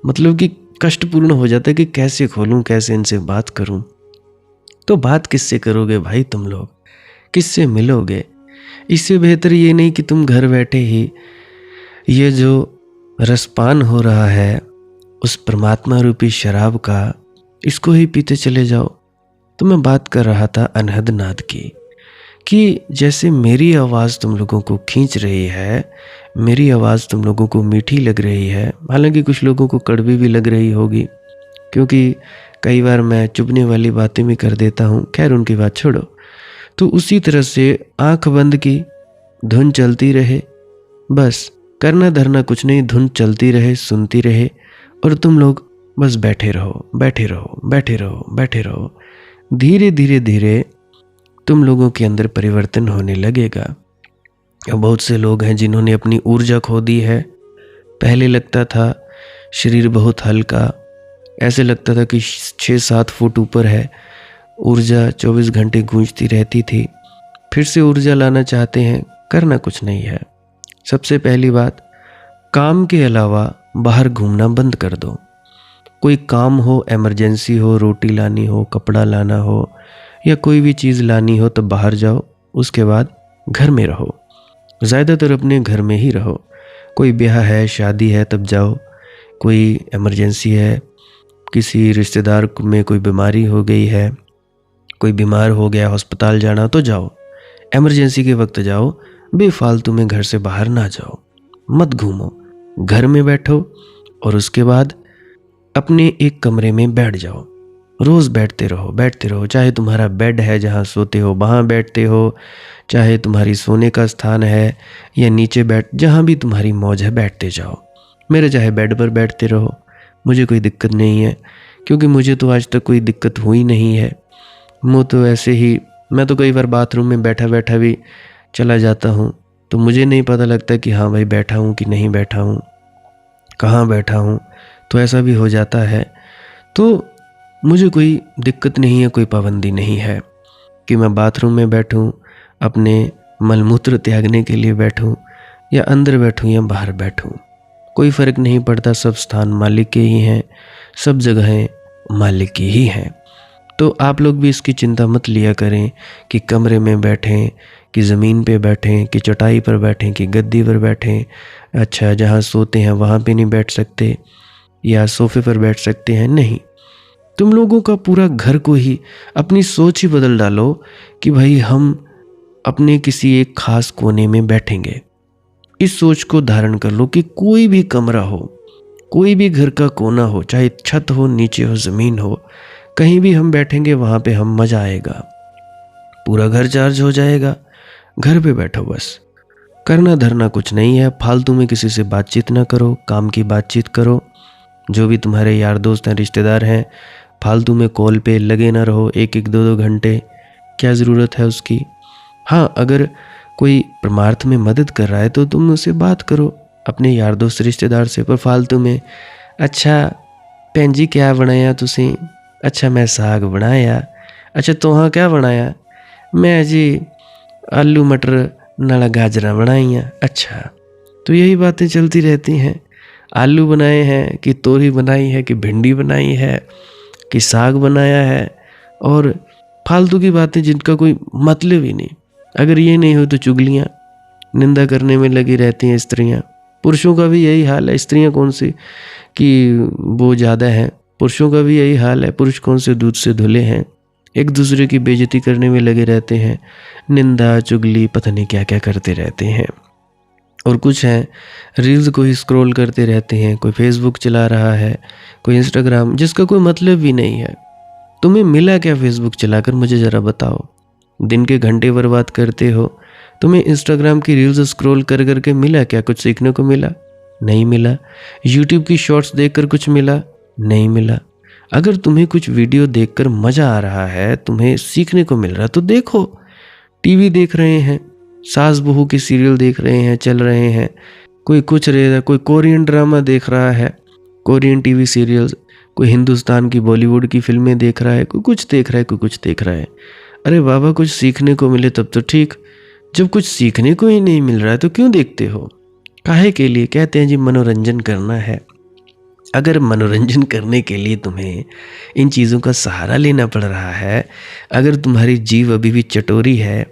मतलब कि कष्टपूर्ण हो जाता है कि कैसे खोलूँ, कैसे इनसे बात करूँ। तो बात किससे करोगे भाई, तुम लोग किससे मिलोगे। इससे बेहतर ये नहीं कि तुम घर बैठे ही ये जो रसपान हो रहा है उस परमात्मा रूपी शराब का, इसको ही पीते चले जाओ। तो मैं बात कर रहा था अनहद नाद की, कि जैसे मेरी आवाज़ तुम लोगों को खींच रही है, मेरी आवाज़ तुम लोगों को मीठी लग रही है, हालांकि कुछ लोगों को कड़वी भी लग रही होगी, क्योंकि कई बार मैं चुभने वाली बातें भी कर देता हूँ। खैर उनकी बात छोड़ो। तो उसी तरह से आंख बंद की, धुन चलती रहे, बस करना धरना कुछ नहीं, धुन चलती रहे, सुनती रहे, और तुम लोग बस बैठे रहो, बैठे रहो, बैठे रहो, बैठे रहो। धीरे धीरे धीरे तुम लोगों के अंदर परिवर्तन होने लगेगा। बहुत से लोग हैं जिन्होंने अपनी ऊर्जा खो दी है। पहले लगता था शरीर बहुत हल्का, ऐसे लगता था कि 6-7 फुट ऊपर है, ऊर्जा 24 घंटे गूंजती रहती थी। फिर से ऊर्जा लाना चाहते हैं, करना कुछ नहीं है। सबसे पहली बात, काम के अलावा बाहर घूमना बंद कर दो। कोई काम हो, इमरजेंसी हो, रोटी लानी हो, कपड़ा लाना हो, या कोई भी चीज़ लानी हो तो बाहर जाओ, उसके बाद घर में रहो। ज़्यादातर अपने घर में ही रहो। कोई ब्याह है, शादी है तब जाओ, कोई इमरजेंसी है, किसी रिश्तेदार में कोई बीमारी हो गई है, कोई बीमार हो गया, अस्पताल जाना तो जाओ, इमरजेंसी के वक्त जाओ, बेफालतू में घर से बाहर ना जाओ, मत घूमो, घर में बैठो और उसके बाद अपने एक कमरे में बैठ जाओ। रोज़ बैठते रहो, चाहे तुम्हारा बेड है जहाँ सोते हो वहाँ बैठते हो, चाहे तुम्हारी सोने का स्थान है या नीचे जहाँ भी तुम्हारी मौज है बैठते जाओ। मेरे चाहे बेड पर बैठते रहो, मुझे कोई दिक्कत नहीं है, क्योंकि मुझे तो आज तक कोई दिक्कत हुई नहीं है। मैं तो कई बार बाथरूम में बैठा बैठा भी चला जाता हूँ, तो मुझे नहीं पता लगता कि हाँ भाई बैठा हूँ कि नहीं बैठा हूँ, कहाँ बैठा हूँ, तो ऐसा भी हो जाता है। तो मुझे कोई दिक्कत नहीं है, कोई पाबंदी नहीं है कि मैं बाथरूम में बैठूं, अपने मलमूत्र त्यागने के लिए बैठूं, या अंदर बैठूं या बाहर बैठूं, कोई फ़र्क नहीं पड़ता। सब स्थान मालिक के ही हैं, सब जगहें मालिक की ही हैं। तो आप लोग भी इसकी चिंता मत लिया करें कि कमरे में बैठें, कि ज़मीन पे बैठें, कि चटाई पर बैठें, कि गद्दी पर बैठें। अच्छा, जहाँ सोते हैं वहाँ पे नहीं बैठ सकते या सोफे पर बैठ सकते हैं, नहीं। तुम लोगों का पूरा घर को ही अपनी सोच ही बदल डालो कि भाई हम अपने किसी एक खास कोने में बैठेंगे। इस सोच को धारण कर लो कि कोई भी कमरा हो, कोई भी घर का कोना हो, चाहे छत हो, नीचे हो, ज़मीन हो, कहीं भी हम बैठेंगे वहाँ पे हम मज़ा आएगा, पूरा घर चार्ज हो जाएगा। घर पे बैठो बस, करना धरना कुछ नहीं है। फालतू में किसी से बातचीत ना करो, काम की बातचीत करो। जो भी तुम्हारे यार दोस्त हैं, रिश्तेदार हैं, फालतू में कॉल पे लगे ना रहो 1-1 2-2 घंटे, क्या ज़रूरत है उसकी। हाँ, अगर कोई परमार्थ में मदद कर रहा है तो तुम उससे बात करो, अपने यार दोस्त रिश्तेदार से। पर फालतू में अच्छा भैन जी क्या बनाया तुसी, अच्छा मैं साग बनाया, अच्छा तुहां क्या बनाया, मैं जी आलू मटर नाला गाजरा बनाइया। अच्छा, तो यही बातें चलती रहती हैं। आलू बनाए हैं कि तोरी बनाई है कि भिंडी बनाई है कि साग बनाया है, और फालतू की बातें जिनका कोई मतलब ही नहीं। अगर ये नहीं हो तो चुगलियाँ, निंदा करने में लगी रहती हैं स्त्रियाँ। पुरुषों का भी यही हाल है। स्त्रियाँ कौन सी कि वो ज़्यादा हैं, पुरुषों का भी यही हाल है। पुरुष कौन से दूध से धुले हैं, एक दूसरे की बेइज्जती करने में लगे रहते हैं, निंदा चुगली पता नहीं क्या क्या करते रहते हैं। और कुछ हैं रील्स को ही स्क्रॉल करते रहते हैं, कोई फेसबुक चला रहा है, कोई इंस्टाग्राम, जिसका कोई मतलब भी नहीं है। तुम्हें मिला क्या फेसबुक चलाकर, मुझे ज़रा बताओ। दिन के घंटे बर्बाद करते हो, तुम्हें इंस्टाग्राम की रील्स स्क्रॉल कर करके मिला क्या, कुछ सीखने को मिला? नहीं मिला। यूट्यूब की शॉर्ट्स देखकर कुछ मिला? नहीं मिला। अगर तुम्हें कुछ वीडियो देखकर मज़ा आ रहा है, तुम्हें सीखने को मिल रहा है, तो देखो। टीवी देख रहे हैं, सास बहू के सीरियल देख रहे हैं, चल रहे हैं, कोई कुछ रह रहा, कोई कोरियन ड्रामा देख रहा है, कोरियन टीवी सीरियल्स, कोई हिंदुस्तान की बॉलीवुड की फिल्में देख रहा है, कोई कुछ देख रहा है, कोई कुछ देख रहा है। अरे बाबा, कुछ सीखने को मिले तब तो ठीक। जब कुछ सीखने को ही नहीं मिल रहा है तो क्यों देखते हो? काहे के लिए? कहते हैं जी मनोरंजन करना है। अगर मनोरंजन करने के लिए तुम्हें इन चीज़ों का सहारा लेना पड़ रहा है, अगर तुम्हारी जीभ अभी भी चटोरी है,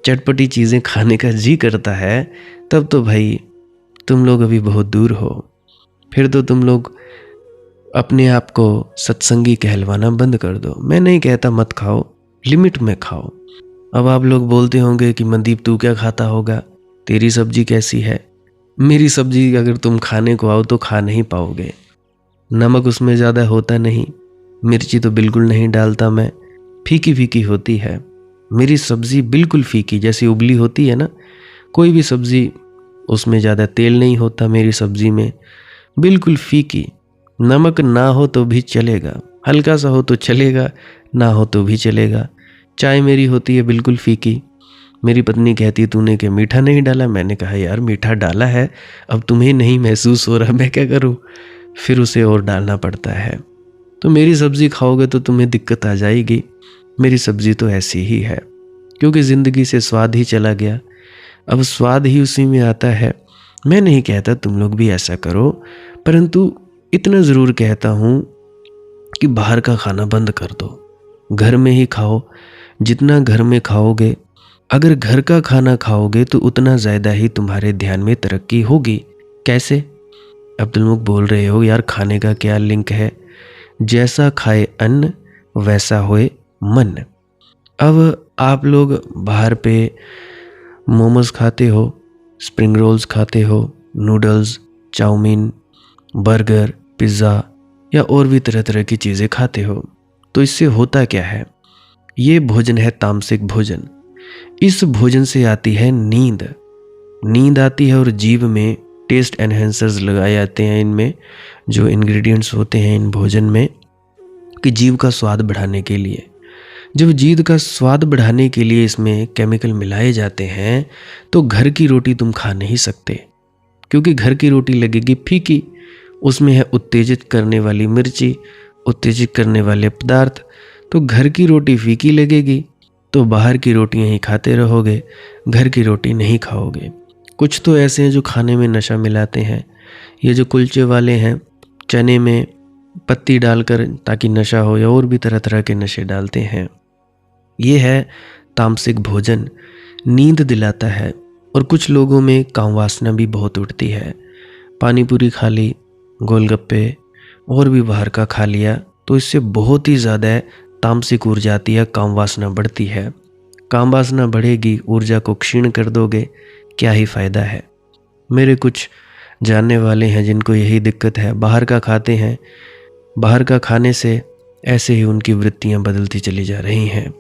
चटपटी चीज़ें खाने का जी करता है, तब तो भाई तुम लोग अभी बहुत दूर हो। फिर तो तुम लोग अपने आप को सत्संगी कहलवाना बंद कर दो। मैं नहीं कहता मत खाओ, लिमिट में खाओ। अब आप लोग बोलते होंगे कि मनदीप तू क्या खाता होगा, तेरी सब्जी कैसी है। मेरी सब्जी अगर तुम खाने को आओ तो खा नहीं पाओगे। नमक उसमें ज़्यादा होता नहीं, मिर्ची तो बिल्कुल नहीं डालता मैं, फीकी फीकी होती है मेरी सब्ज़ी, बिल्कुल फीकी, जैसी उबली होती है ना, कोई भी सब्ज़ी उसमें ज़्यादा तेल नहीं होता मेरी सब्ज़ी में, बिल्कुल फीकी। नमक ना हो तो भी चलेगा, हल्का सा हो तो चलेगा, ना हो तो भी चलेगा। चाय मेरी होती है बिल्कुल फीकी। मेरी पत्नी कहती है तूने क्या मीठा नहीं डाला? मैंने कहा यार मीठा डाला है, अब तुम्हें नहीं महसूस हो रहा, मैं क्या करूँ? फिर उसे और डालना पड़ता है। तो मेरी सब्ज़ी खाओगे तो तुम्हें दिक्कत आ जाएगी। मेरी सब्ज़ी तो ऐसी ही है, क्योंकि ज़िंदगी से स्वाद ही चला गया, अब स्वाद ही उसी में आता है। मैं नहीं कहता तुम लोग भी ऐसा करो, परंतु इतना ज़रूर कहता हूँ कि बाहर का खाना बंद कर दो, घर में ही खाओ। जितना घर में खाओगे, अगर घर का खाना खाओगे तो उतना ज़्यादा ही तुम्हारे ध्यान में तरक्की होगी। कैसे? अब तुम लोग बोल रहे हो यार खाने का क्या लिंक है? जैसा खाए अन्न वैसा होए मन। अब आप लोग बाहर पे मोमोज खाते हो, स्प्रिंग रोल्स खाते हो, नूडल्स, चाउमीन, बर्गर, पिज़्ज़ा या और भी तरह तरह की चीज़ें खाते हो, तो तो इससे होता क्या है, ये भोजन है तामसिक भोजन। इस भोजन से आती है नींद आती है, और जीभ में टेस्ट एनहेंसर्स लगाए जाते हैं, इनमें जो इंग्रेडिएंट्स होते हैं इन भोजन में, कि जीभ का स्वाद बढ़ाने के लिए। जब जीभ का स्वाद बढ़ाने के लिए इसमें केमिकल मिलाए जाते हैं, तो घर की रोटी तुम खा नहीं सकते, क्योंकि घर की रोटी लगेगी फीकी। उसमें है उत्तेजित करने वाली मिर्ची, उत्तेजित करने वाले पदार्थ। तो घर की रोटी फीकी लगेगी, तो बाहर की रोटियां ही खाते रहोगे, घर की रोटी नहीं खाओगे। कुछ तो ऐसे हैं जो खाने में नशा मिलाते हैं। ये जो कुलचे वाले हैं, चने में पत्ती डालकर ताकि नशा हो, या और भी तरह तरह के नशे डालते हैं। ये है तामसिक भोजन, नींद दिलाता है। और कुछ लोगों में काम वासना भी बहुत उठती है। पानी पूरी खा ली, गोलगप्पे और भी बाहर का खा लिया, तो इससे बहुत ही ज़्यादा तामसिक ऊर्जा आती है, काम वासना बढ़ती है। काम वासना बढ़ेगी, ऊर्जा को क्षीण कर दोगे, क्या ही फ़ायदा है। मेरे कुछ जानने वाले हैं जिनको यही दिक्कत है, बाहर का खाते हैं, बाहर का खाने से ऐसे ही उनकी वृत्तियां बदलती चली जा रही हैं।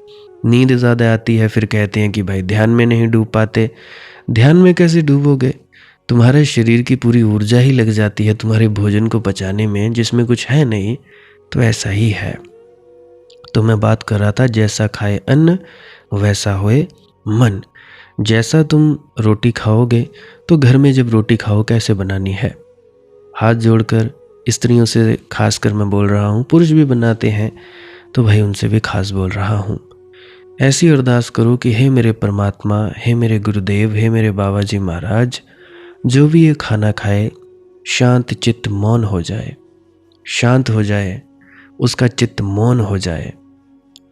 नींद ज़्यादा आती है, फिर कहते हैं कि भाई ध्यान में नहीं डूब पाते। ध्यान में कैसे डूबोगे, तुम्हारे शरीर की पूरी ऊर्जा ही लग जाती है तुम्हारे भोजन को पचाने में, जिसमें कुछ है नहीं। तो ऐसा ही है। तो मैं बात कर रहा था, जैसा खाए अन्न वैसा होए मन। जैसा तुम रोटी खाओगे, तो घर में जब रोटी खाओ कैसे बनानी है, हाथ जोड़कर, स्त्रियों से खासकर मैं बोल रहा हूँ, पुरुष भी बनाते हैं तो भाई उनसे भी खास बोल रहा हूँ। ऐसी अरदास करो कि हे मेरे परमात्मा, हे मेरे गुरुदेव, हे मेरे बाबा जी महाराज, जो भी ये खाना खाए शांत चित्त मौन हो जाए, शांत हो जाए, उसका चित्त मौन हो जाए,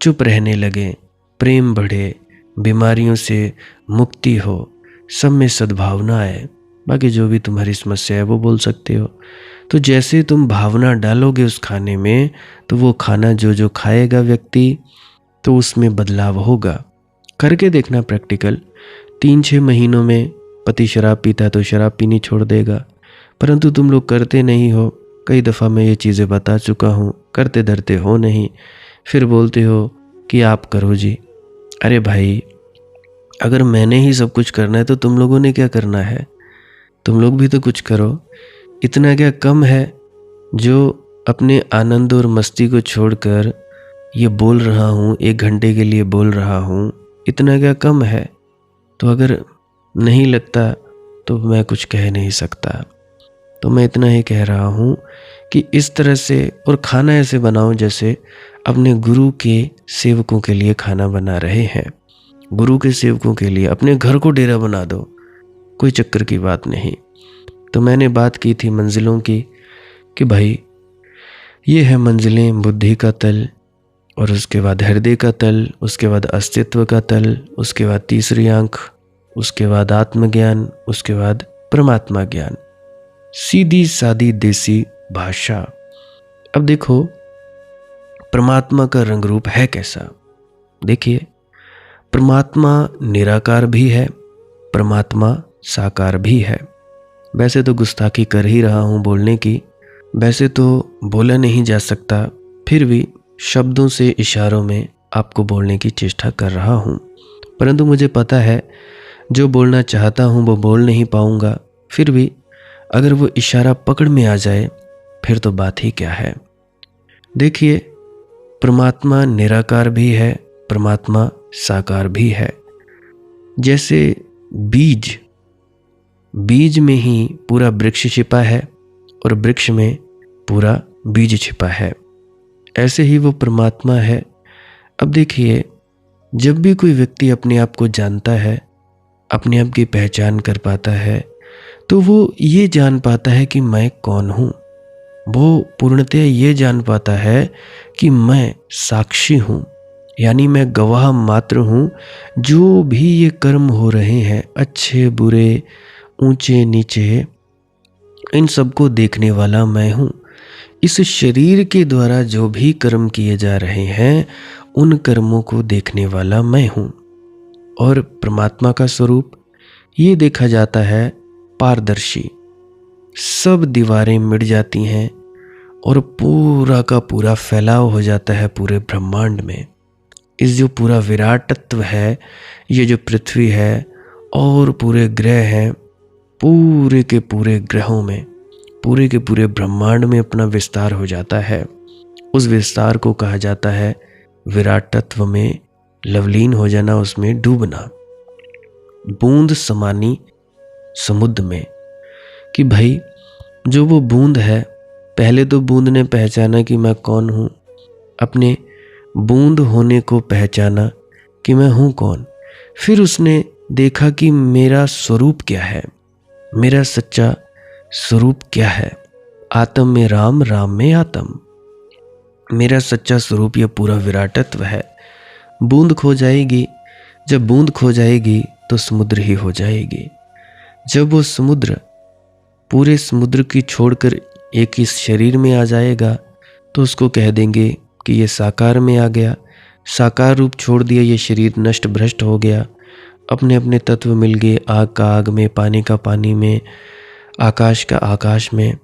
चुप रहने लगे, प्रेम बढ़े, बीमारियों से मुक्ति हो, सब में सद्भावना आए। बाकी जो भी तुम्हारी समस्या है वो बोल सकते हो। तो जैसे तुम भावना डालोगे उस खाने में, तो वो खाना जो खाएगा व्यक्ति, तो उसमें बदलाव होगा। करके देखना प्रैक्टिकल। 3-6 महीनों में पति शराब पीता है तो शराब पीनी छोड़ देगा, परंतु तुम लोग करते नहीं हो। कई दफ़ा मैं ये चीज़ें बता चुका हूँ, करते धरते हो नहीं, फिर बोलते हो कि आप करो जी। अरे भाई, अगर मैंने ही सब कुछ करना है तो तुम लोगों ने क्या करना है, तुम लोग भी तो कुछ करो। इतना क्या कम है जो अपने आनंद और मस्ती को छोड़कर ये बोल रहा हूँ, 1 घंटे के लिए बोल रहा हूँ, इतना क्या कम है। तो अगर नहीं लगता तो मैं कुछ कह नहीं सकता। तो मैं इतना ही कह रहा हूँ कि इस तरह से, और खाना ऐसे बनाओ जैसे अपने गुरु के सेवकों के लिए खाना बना रहे हैं। गुरु के सेवकों के लिए अपने घर को डेरा बना दो, कोई चक्कर की बात नहीं। तो मैंने बात की थी मंजिलों की, कि भाई ये है मंजिलें, बुद्धि का तल, और उसके बाद हृदय का तल, उसके बाद अस्तित्व का तल, उसके बाद तीसरी आंख, उसके बाद आत्मज्ञान, उसके बाद परमात्मा ज्ञान। सीधी सादी देसी भाषा। अब देखो परमात्मा का रंग रूप है कैसा। देखिए, परमात्मा निराकार भी है, परमात्मा साकार भी है। वैसे तो गुस्ताखी कर ही रहा हूँ बोलने की, वैसे तो बोला नहीं जा सकता, फिर भी शब्दों से, इशारों में आपको बोलने की चेष्टा कर रहा हूँ। परंतु मुझे पता है जो बोलना चाहता हूँ वो बोल नहीं पाऊँगा। फिर भी अगर वो इशारा पकड़ में आ जाए फिर तो बात ही क्या है। देखिए, परमात्मा निराकार भी है, परमात्मा साकार भी है। जैसे बीज में ही पूरा वृक्ष छिपा है और वृक्ष में पूरा बीज छिपा है, ऐसे ही वो परमात्मा है। अब देखिए, जब भी कोई व्यक्ति अपने आप को जानता है, अपने आप की पहचान कर पाता है, तो वो ये जान पाता है कि मैं कौन हूँ। वो पूर्णतः ये जान पाता है कि मैं साक्षी हूँ, यानी मैं गवाह मात्र हूँ। जो भी ये कर्म हो रहे हैं, अच्छे बुरे, ऊंचे नीचे, इन सबको देखने वाला मैं हूँ। इस शरीर के द्वारा जो भी कर्म किए जा रहे हैं, उन कर्मों को देखने वाला मैं हूँ। और परमात्मा का स्वरूप ये देखा जाता है पारदर्शी। सब दीवारें मिट जाती हैं और पूरा का पूरा फैलाव हो जाता है पूरे ब्रह्मांड में। इस जो पूरा विराट तत्व है, ये जो पृथ्वी है और पूरे ग्रह हैं, पूरे के पूरे ग्रहों में, पूरे के पूरे ब्रह्मांड में अपना विस्तार हो जाता है। उस विस्तार को कहा जाता है विराट तत्व में लवलीन हो जाना, उसमें डूबना। बूंद समानी समुद्र में, कि भाई जो वो बूंद है, पहले तो बूंद ने पहचाना कि मैं कौन हूँ, अपने बूंद होने को पहचाना कि मैं हूँ कौन। फिर उसने देखा कि मेरा स्वरूप क्या है, मेरा सच्चा स्वरूप क्या है। आत्म में राम, राम में आत्म, मेरा सच्चा स्वरूप यह पूरा विराटत्व है। बूंद खो जाएगी, जब बूंद खो जाएगी तो समुद्र ही हो जाएगी। जब वो समुद्र पूरे समुद्र की छोड़कर एक इस शरीर में आ जाएगा तो उसको कह देंगे कि ये साकार में आ गया। साकार रूप छोड़ दिया, ये शरीर नष्ट भ्रष्ट हो गया, अपने अपने तत्व मिल गए, आग का आग में, पानी का पानी में, आकाश का आकाश में,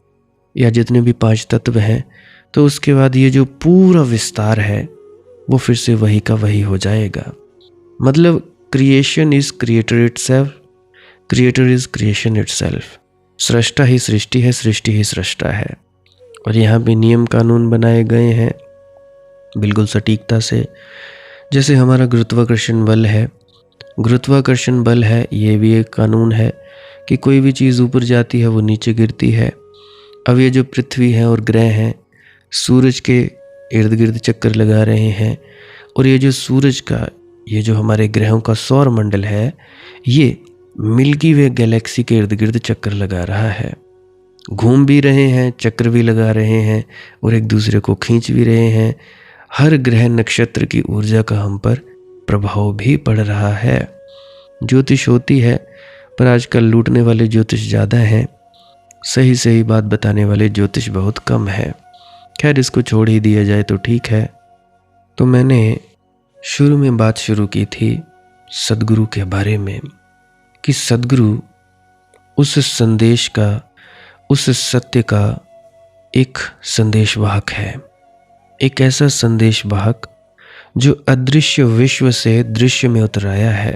या जितने भी 5 तत्व हैं। तो उसके बाद ये जो पूरा विस्तार है वो फिर से वही का वही हो जाएगा। मतलब creation is creator itself, creator is creation itself. सृष्टा ही सृष्टि है, सृष्टि ही सृष्टा है। और यहाँ पे नियम कानून बनाए गए हैं बिल्कुल सटीकता से। जैसे हमारा गुरुत्वाकर्षण बल है, गुरुत्वाकर्षण बल है, ये भी एक कानून है कि कोई भी चीज़ ऊपर जाती है वो नीचे गिरती है। अब ये जो पृथ्वी है और ग्रह हैं, सूरज के इर्द गिर्द चक्कर लगा रहे हैं, और ये जो सूरज का, ये जो हमारे ग्रहों का सौर मंडल है, ये मिल्की वे गैलेक्सी के इर्द गिर्द चक्कर लगा रहा है। घूम भी रहे हैं, चक्कर भी लगा रहे हैं और एक दूसरे को खींच भी रहे हैं। हर ग्रह नक्षत्र की ऊर्जा का हम पर प्रभाव भी पड़ रहा है। ज्योतिष होती है, पर आजकल लूटने वाले ज्योतिष ज़्यादा हैं, सही सही बात बताने वाले ज्योतिष बहुत कम है। खैर, इसको छोड़ ही दिया जाए तो ठीक है। तो मैंने शुरू में बात शुरू की थी सदगुरु के बारे में, कि सदगुरु उस संदेश का, उस सत्य का एक संदेशवाहक है। एक ऐसा संदेशवाहक जो अदृश्य विश्व से दृश्य में उतर आया है,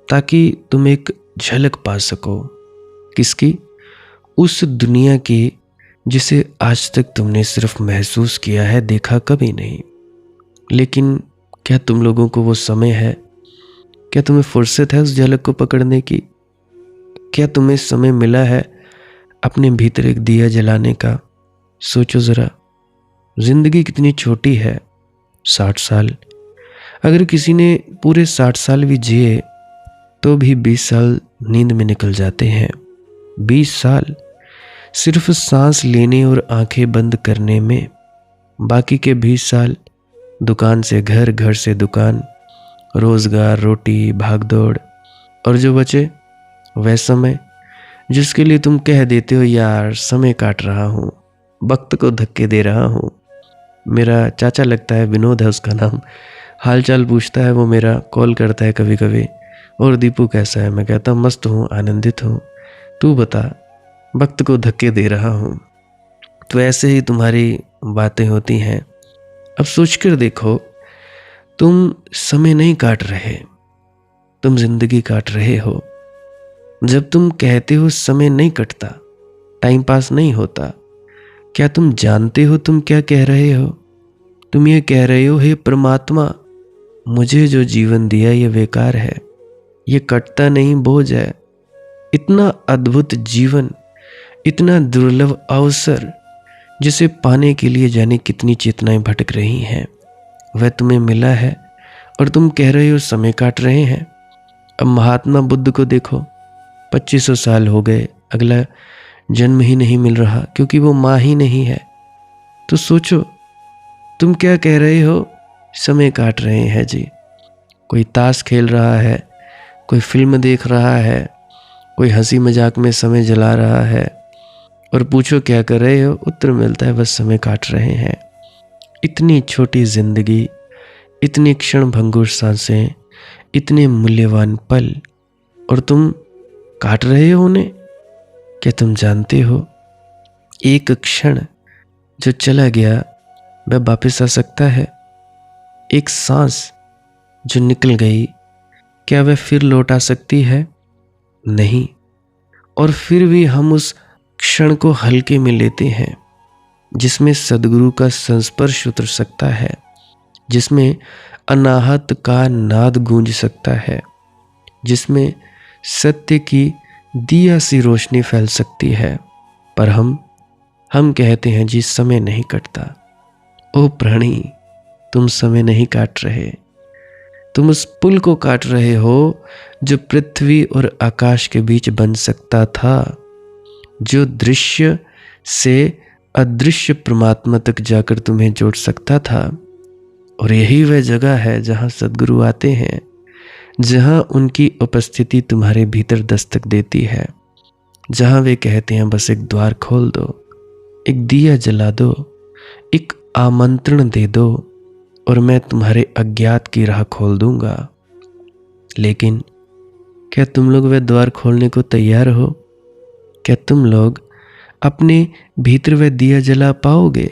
ताकि तुम एक झलक पा सको। किसकी? उस दुनिया की जिसे आज तक तुमने सिर्फ महसूस किया है, देखा कभी नहीं। लेकिन क्या तुम लोगों को वो समय है? क्या तुम्हें फुर्सत है उस झलक को पकड़ने की? क्या तुम्हें समय मिला है अपने भीतर एक दिया जलाने का? सोचो ज़रा, जिंदगी कितनी छोटी है, 60 साल। अगर किसी ने पूरे 60 साल भी जिए तो भी 20 साल नींद में निकल जाते हैं। 20 साल सिर्फ सांस लेने और आंखें बंद करने में, बाकी के 20 साल दुकान से घर, घर से दुकान, रोजगार, रोटी, भागदौड़। और जो बचे वह समय जिसके लिए तुम कह देते हो यार समय काट रहा हूँ, वक्त को धक्के दे रहा हूँ। मेरा चाचा लगता है, विनोद है उसका नाम, हाल चाल पूछता है, वो मेरा कॉल करता है कभी कभी, और दीपू कैसा है? मैं कहता हूँ मस्त हूँ, आनंदित हूँ, तू बता। वक्त को धक्के दे रहा हूँ। तो ऐसे ही तुम्हारी बातें होती हैं। अब सोचकर देखो, तुम समय नहीं काट रहे, तुम जिंदगी काट रहे हो। जब तुम कहते हो समय नहीं कटता, टाइम पास नहीं होता, क्या तुम जानते हो तुम क्या कह रहे हो? तुम ये कह रहे हो, हे परमात्मा, मुझे जो जीवन दिया ये बेकार है, ये कटता नहीं, बोझ है। इतना अद्भुत जीवन, इतना दुर्लभ अवसर, जिसे पाने के लिए जाने कितनी चेतनाएं भटक रही हैं, वह तुम्हें मिला है और तुम कह रहे हो समय काट रहे हैं। अब महात्मा बुद्ध को देखो, 2500 साल हो गए, अगला जन्म ही नहीं मिल रहा क्योंकि वो माँ ही नहीं है। तो सोचो, तुम क्या कह रहे हो? समय काट रहे हैं जी। कोई ताश खेल रहा है, कोई फिल्म देख रहा है, कोई हंसी मजाक में समय जला रहा है, और पूछो क्या कर रहे हो? उत्तर मिलता है बस समय काट रहे हैं। इतनी छोटी जिंदगी, इतनी क्षण भंगुर सांसें, इतने मूल्यवान पल, और तुम काट रहे हो उन्हें। क्या तुम जानते हो, एक क्षण जो चला गया वह वापस आ सकता है? एक सांस जो निकल गई, क्या वह फिर लौट आ सकती है? नहीं। और फिर भी हम उस क्षण को हल्के में लेते हैं जिसमें सद्गुरु का संस्पर्श उतर सकता है, जिसमें अनाहत का नाद गूंज सकता है, जिसमें सत्य की दिया सी रोशनी फैल सकती है। पर हम कहते हैं जी समय नहीं कटता। ओ प्राणी, तुम समय नहीं काट रहे, तुम उस पुल को काट रहे हो जो पृथ्वी और आकाश के बीच बन सकता था, जो दृश्य से अदृश्य परमात्मा तक जाकर तुम्हें जोड़ सकता था। और यही वह जगह है जहां सद्गुरु आते हैं, जहां उनकी उपस्थिति तुम्हारे भीतर दस्तक देती है, जहां वे कहते हैं बस एक द्वार खोल दो, एक दिया जला दो, एक आमंत्रण दे दो और मैं तुम्हारे अज्ञात की राह खोल दूंगा। लेकिन क्या तुम लोग वह द्वार खोलने को तैयार हो? क्या तुम लोग अपने भीतर वह दिया जला पाओगे?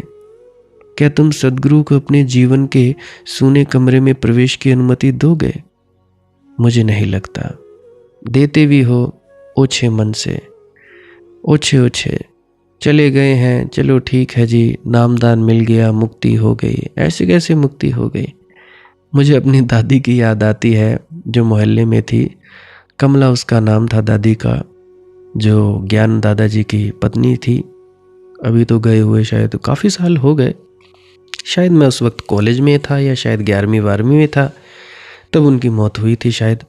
क्या तुम सद्गुरु को अपने जीवन के सूने कमरे में प्रवेश की अनुमति दोगे? मुझे नहीं लगता। देते भी हो ओछे मन से, ओछे ओछे चले गए हैं, चलो ठीक है जी, नामदान मिल गया, मुक्ति हो गई। ऐसे कैसे मुक्ति हो गई? मुझे अपनी दादी की याद आती है जो मोहल्ले में थी। कमला उसका नाम था दादी का, जो ज्ञान दादाजी की पत्नी थी। अभी तो गए हुए शायद काफ़ी साल हो गए, शायद मैं उस वक्त कॉलेज में था या शायद 11वीं 12वीं में था, तब उनकी मौत हुई थी शायद।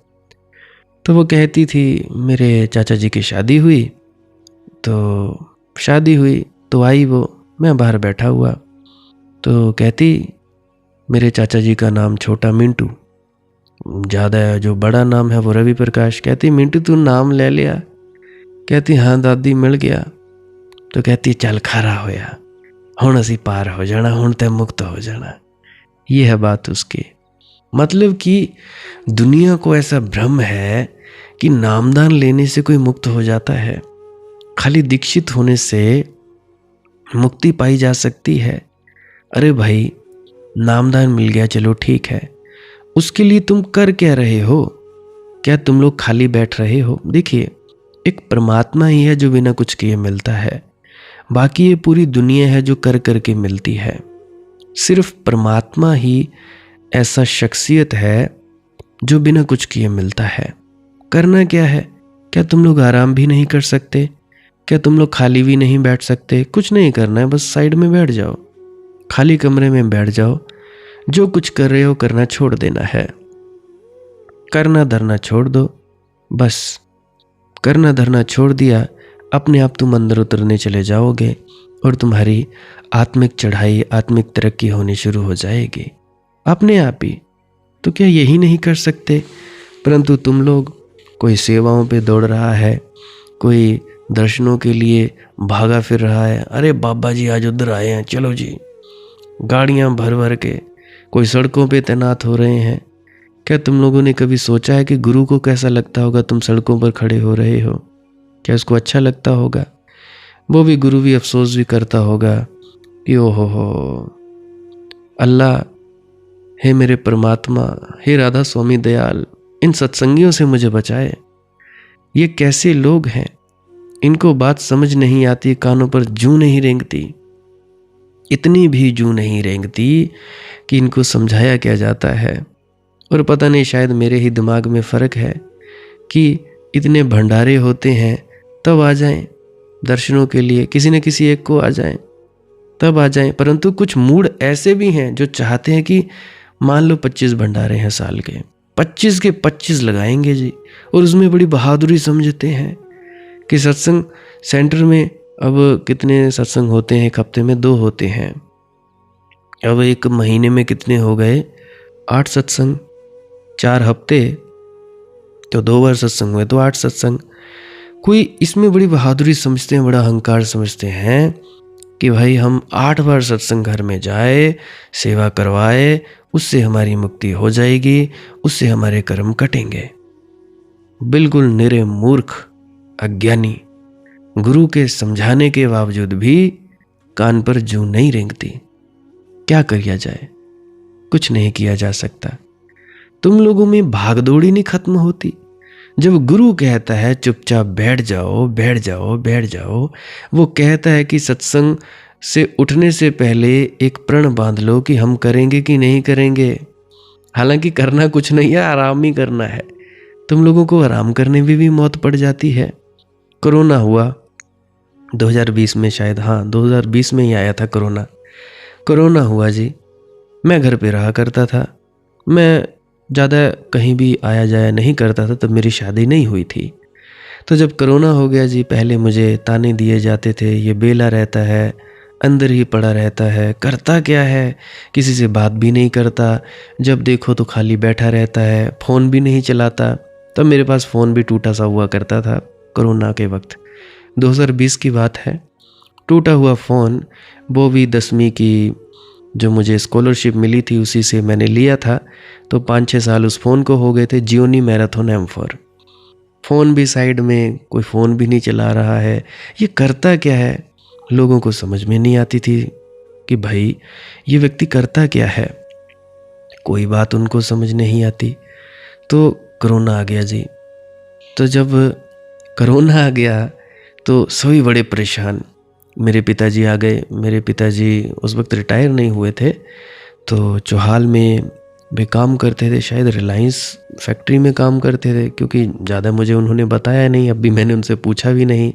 तो वो कहती थी मेरे चाचा जी की शादी हुई तो आई वो, मैं बाहर बैठा हुआ, तो कहती मेरे चाचा जी का नाम छोटा मिंटू, ज़्यादा जो बड़ा नाम है वो रवि प्रकाश। कहती मिंटू तू नाम ले लिया? कहती हाँ दादी मिल गया। तो कहती चल खरा होया, हुण असी पार हो जाना, हुण ते मुक्त हो जाना। ये है बात उसकी। मतलब कि दुनिया को ऐसा भ्रम है कि नामदान लेने से कोई मुक्त हो जाता है, खाली दीक्षित होने से मुक्ति पाई जा सकती है। अरे भाई, नामदान मिल गया चलो ठीक है, उसके लिए तुम कर क्या रहे हो? क्या तुम लोग खाली बैठ रहे हो? देखिए, एक परमात्मा ही है जो बिना कुछ किए मिलता है, बाकी ये पूरी दुनिया है जो कर करके मिलती है। सिर्फ परमात्मा ही ऐसा शख्सियत है जो बिना कुछ किए मिलता है। करना क्या है? क्या तुम लोग आराम भी नहीं कर सकते? क्या तुम लोग खाली भी नहीं बैठ सकते? कुछ नहीं करना है, बस साइड में बैठ जाओ, खाली कमरे में बैठ जाओ, जो कुछ कर रहे हो करना छोड़ देना है, करना धरना छोड़ दो। बस करना धरना छोड़ दिया, अपने आप तुम अंदर उतरने चले जाओगे और तुम्हारी आत्मिक चढ़ाई, आत्मिक तरक्की होनी शुरू हो जाएगी अपने आप ही। तो क्या यही नहीं कर सकते? परंतु तुम लोग, कोई सेवाओं पे दौड़ रहा है, कोई दर्शनों के लिए भागा फिर रहा है, अरे बाबा जी आज उधर आए हैं, चलो जी, गाड़ियां भर भर के कोई सड़कों पे तैनात हो रहे हैं। क्या तुम लोगों ने कभी सोचा है कि गुरु को कैसा लगता होगा तुम सड़कों पर खड़े हो रहे हो? क्या उसको अच्छा लगता होगा? वो भी गुरु भी अफसोस भी करता होगा कि ओ हो अल्लाह, हे मेरे परमात्मा, हे राधा स्वामी दयाल, इन सत्संगियों से मुझे बचाए। ये कैसे लोग हैं, इनको बात समझ नहीं आती, कानों पर जूं नहीं रेंगती, इतनी भी जूं नहीं रेंगती कि इनको समझाया क्या जाता है। और पता नहीं, शायद मेरे ही दिमाग में फ़र्क है कि इतने भंडारे होते हैं तब आ जाएं दर्शनों के लिए, किसी न किसी एक को आ जाएं तब आ जाएं। परंतु कुछ मूड ऐसे भी हैं जो चाहते हैं कि मान लो 25 भंडारे हैं साल के, 25 के 25 लगाएंगे जी, और उसमें बड़ी बहादुरी समझते हैं कि सत्संग सेंटर में अब कितने सत्संग होते हैं? एक हफ्ते में 2 होते हैं, अब एक महीने में कितने हो गए? 8 सत्संग, 4 हफ्ते तो 2 बार सत्संग हुए तो 8 सत्संग। कोई इसमें बड़ी बहादुरी समझते हैं, बड़ा अहंकार समझते हैं कि भाई हम 8 बार सत्संग घर में जाए, सेवा करवाए, उससे हमारी मुक्ति हो जाएगी, उससे हमारे कर्म कटेंगे। बिल्कुल निरे मूर्ख, अज्ञानी। गुरु के समझाने के बावजूद भी कान पर जूं नहीं रेंगती। क्या किया जाए? कुछ नहीं किया जा सकता। तुम लोगों में भागदौड़ी नहीं खत्म होती। जब गुरु कहता है चुपचाप बैठ जाओ बैठ जाओ बैठ जाओ, वो कहता है कि सत्संग से उठने से पहले एक प्रण बांध लो कि हम करेंगे कि नहीं करेंगे। हालांकि करना कुछ नहीं है, आराम ही करना है। तुम लोगों को आराम करने में भी मौत पड़ जाती है। कोरोना हुआ 2020 में, शायद हाँ 2020 में ही आया था कोरोना। कोरोना हुआ जी, मैं घर पे रहा करता था। मैं ज़्यादा कहीं भी आया जाया नहीं करता था, तब मेरी शादी नहीं हुई थी। तो जब कोरोना हो गया जी, पहले मुझे ताने दिए जाते थे, ये बेला रहता है, अंदर ही पड़ा रहता है, करता क्या है, किसी से बात भी नहीं करता, जब देखो तो खाली बैठा रहता है, फ़ोन भी नहीं चलाता। तब मेरे पास फ़ोन भी टूटा सा हुआ करता था कोरोना के वक्त, 2020 की बात है। टूटा हुआ फ़ोन, वो भी 10वीं की जो मुझे स्कॉलरशिप मिली थी उसी से मैंने लिया था। तो 5-6 साल उस फ़ोन को हो गए थे। जियोनी मैराथन M4, फ़ोन भी साइड में, कोई फ़ोन भी नहीं चला रहा है। ये करता क्या है, लोगों को समझ में नहीं आती थी कि भाई ये व्यक्ति करता क्या है। कोई बात उनको समझ नहीं आती। तो कोरोना आ गया जी। तो जब कोरोना आ गया तो सभी बड़े परेशान। मेरे पिताजी आ गए। मेरे पिताजी उस वक्त रिटायर नहीं हुए थे, तो चौहाल में वे काम करते थे, शायद रिलायंस फैक्ट्री में काम करते थे, क्योंकि ज़्यादा मुझे उन्होंने बताया नहीं, अब भी मैंने उनसे पूछा भी नहीं।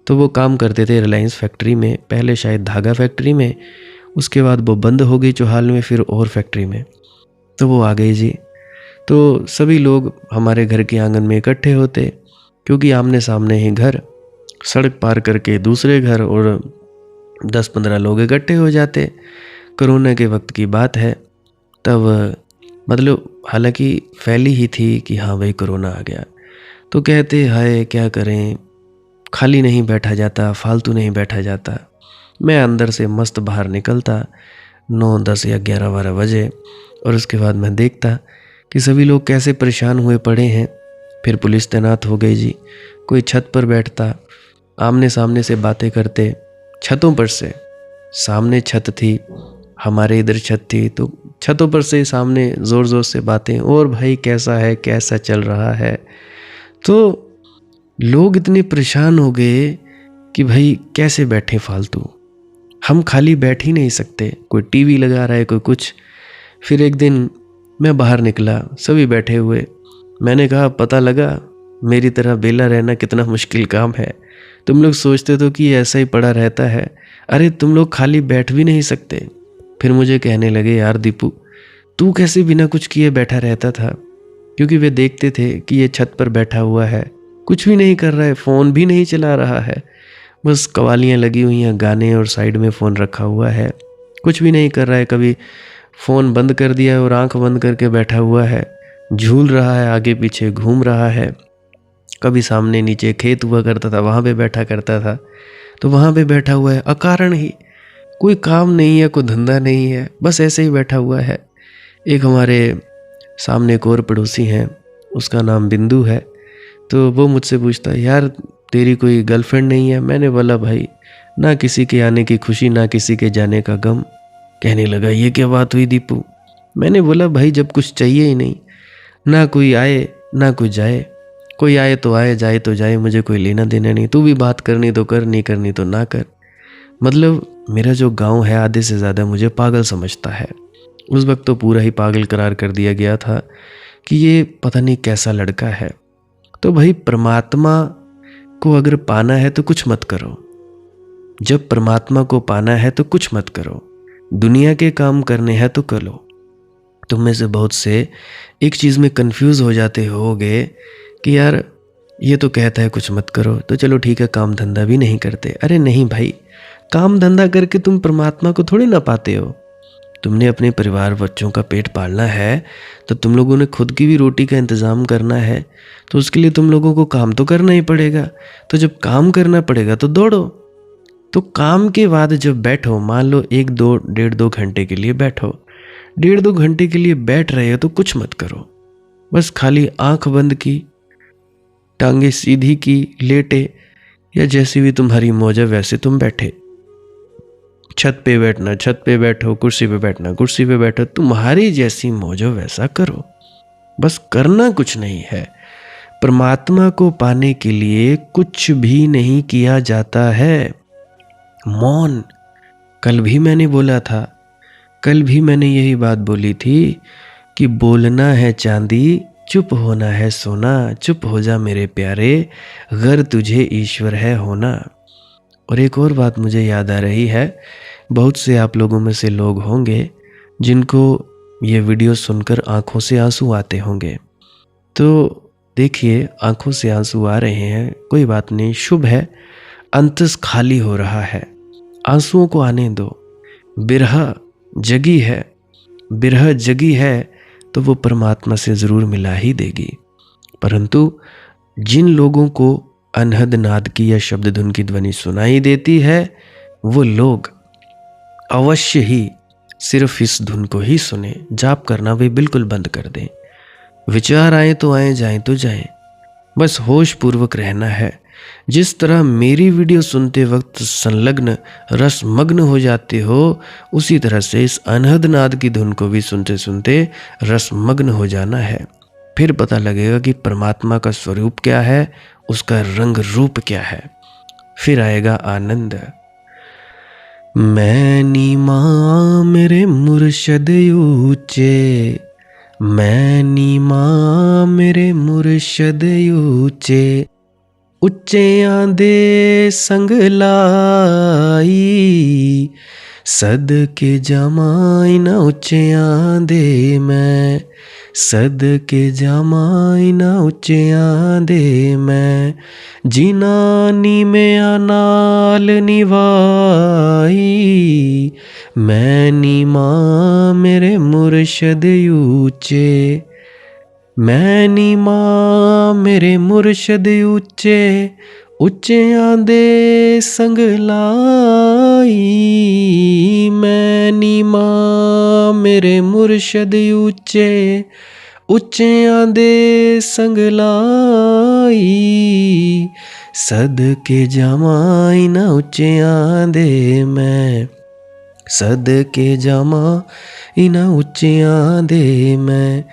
तो वो काम करते थे रिलायंस फैक्ट्री में, पहले शायद धागा फैक्ट्री में, उसके बाद वो बंद हो गई चौहाल में, फिर और फैक्ट्री में। तो वो आ गई जी। तो सभी लोग हमारे घर के आंगन में इकट्ठे होते, क्योंकि आमने सामने ही घर, सड़क पार करके दूसरे घर, और 10-15 लोग इकट्ठे हो जाते। कोरोना के वक्त की बात है। तब मतलब हालांकि फैली ही थी कि हाँ भाई कोरोना आ गया। तो कहते हाय क्या करें, खाली नहीं बैठा जाता, फालतू नहीं बैठा जाता। मैं अंदर से मस्त बाहर निकलता 9, 10 या 11-12 बजे, और उसके बाद मैं देखता कि सभी लोग कैसे परेशान हुए पड़े हैं। फिर पुलिस तैनात हो गई जी। कोई छत पर बैठता, आमने सामने से बातें करते, छतों पर से। सामने छत थी, हमारे इधर छत थी, तो छतों पर से सामने ज़ोर ज़ोर से बातें, और भाई कैसा है, कैसा चल रहा है। तो लोग इतने परेशान हो गए कि भाई कैसे बैठे फालतू, हम खाली बैठ ही नहीं सकते, कोई टीवी लगा रहा है, कोई कुछ। फिर एक दिन मैं बाहर निकला, सभी बैठे हुए। मैंने कहा पता लगा मेरी तरह बेला रहना कितना मुश्किल काम है। तुम लोग सोचते तो कि ऐसा ही पड़ा रहता है, अरे तुम लोग खाली बैठ भी नहीं सकते। फिर मुझे कहने लगे यार दीपू, तू कैसे बिना कुछ किए बैठा रहता था, क्योंकि वे देखते थे कि ये छत पर बैठा हुआ है, कुछ भी नहीं कर रहा है, फ़ोन भी नहीं चला रहा है, बस कवालियाँ लगी हुई हैं, गाने, और साइड में फ़ोन रखा हुआ है, कुछ भी नहीं कर रहा है। कभी फ़ोन बंद कर दिया है और आंख बंद करके बैठा हुआ है, झूल रहा है, आगे पीछे घूम रहा है। कभी सामने नीचे खेत हुआ करता था, वहाँ पे बैठा करता था, तो वहाँ पे बैठा हुआ है अकारण ही। कोई काम नहीं है, कोई धंधा नहीं है, बस ऐसे ही बैठा हुआ है। एक हमारे सामने एक और पड़ोसी हैं, उसका नाम बिंदु है। तो वो मुझसे पूछता है यार तेरी कोई गर्लफ्रेंड नहीं है? मैंने बोला भाई ना किसी के आने की खुशी, ना किसी के जाने का गम। कहने लगा ये क्या बात हुई दीपू? मैंने बोला भाई जब कुछ चाहिए ही नहीं, ना कोई आए ना कोई जाए, कोई आए तो आए, जाए तो जाए, मुझे कोई लेना देना नहीं। तू भी बात करनी तो कर, नहीं करनी तो ना कर। मतलब मेरा जो गांव है आधे से ज़्यादा मुझे पागल समझता है। उस वक्त तो पूरा ही पागल करार कर दिया गया था कि ये पता नहीं कैसा लड़का है। तो भाई परमात्मा को अगर पाना है तो कुछ मत करो। जब परमात्मा को पाना है तो कुछ मत करो, दुनिया के काम करने हैं तो कर लो। तुम में से बहुत से एक चीज़ में कंफ्यूज हो जाते होगे कि यार ये तो कहता है कुछ मत करो, तो चलो ठीक है काम धंधा भी नहीं करते। अरे नहीं भाई, काम धंधा करके तुम परमात्मा को थोड़ी ना पाते हो। तुमने अपने परिवार बच्चों का पेट पालना है, तो तुम लोगों ने खुद की भी रोटी का इंतज़ाम करना है, तो उसके लिए तुम लोगों को काम तो करना ही पड़ेगा। तो जब काम करना पड़ेगा तो दौड़ो। तो काम के बाद जब बैठो, मान लो 1-2 घंटे के लिए बैठो, 1.5-2 घंटे के लिए बैठ रहे हो तो कुछ मत करो, बस खाली आंख बंद की, टांगे सीधी की, लेटे, या जैसी भी तुम्हारी मौज है वैसे तुम बैठे। छत पे बैठना छत पे बैठो, कुर्सी पे बैठना कुर्सी पे बैठो, तुम्हारी जैसी मौजो वैसा करो, बस करना कुछ नहीं है। परमात्मा को पाने के लिए कुछ भी नहीं किया जाता है। मौन, कल भी मैंने बोला था, कल भी मैंने यही बात बोली थी कि बोलना है चांदी, चुप होना है सोना, चुप हो जा मेरे प्यारे, गर तुझे ईश्वर है होना। और एक और बात मुझे याद आ रही है, बहुत से आप लोगों में से लोग होंगे जिनको ये वीडियो सुनकर आंखों से आंसू आते होंगे। तो देखिए, आंखों से आंसू आ रहे हैं, कोई बात नहीं, शुभ है, अंतस खाली हो रहा है, आंसुओं को आने दो। बिरह जगी है, बिरह जगी है तो वो परमात्मा से ज़रूर मिला ही देगी। परंतु जिन लोगों को अनहद नाद की या शब्द धुन की ध्वनि सुनाई देती है, वो लोग अवश्य ही सिर्फ इस धुन को ही सुने, जाप करना वे बिल्कुल बंद कर दें। विचार आए तो आए, जाएं तो जाएं, बस होश पूर्वक रहना है। जिस तरह मेरी वीडियो सुनते वक्त संलग्न रसमग्न हो जाते हो, उसी तरह से इस अनहद नाद की धुन को भी सुनते सुनते रसमग्न हो जाना है। फिर पता लगेगा कि परमात्मा का स्वरूप क्या है, उसका रंग रूप क्या है, फिर आएगा आनंद। मैं नीमा मेरे मुर्शद ऊंचे, मैं नीमा मेरे मुर्शद ऊंचे, उच्चेयां दे संग लाई, सदके जामाई ना उच्चेयां दे मैं, सदके जामाई ना उच्चेयां दे मैं, जिनानी में नाल निवाई, मैं नीमा मेरे मुर्शद ऊंचे, मैं नीमा मेरे मुर्शद ऊंचे, उच्चेयां दे संग लाई, मैं नीमा मेरे मुर्शद ऊंचे, उच्चेयां दे संग लाई, सदके जामाई ना उच्चेयां दे मैं, सदके जामा इना उच्चियां दे मैं,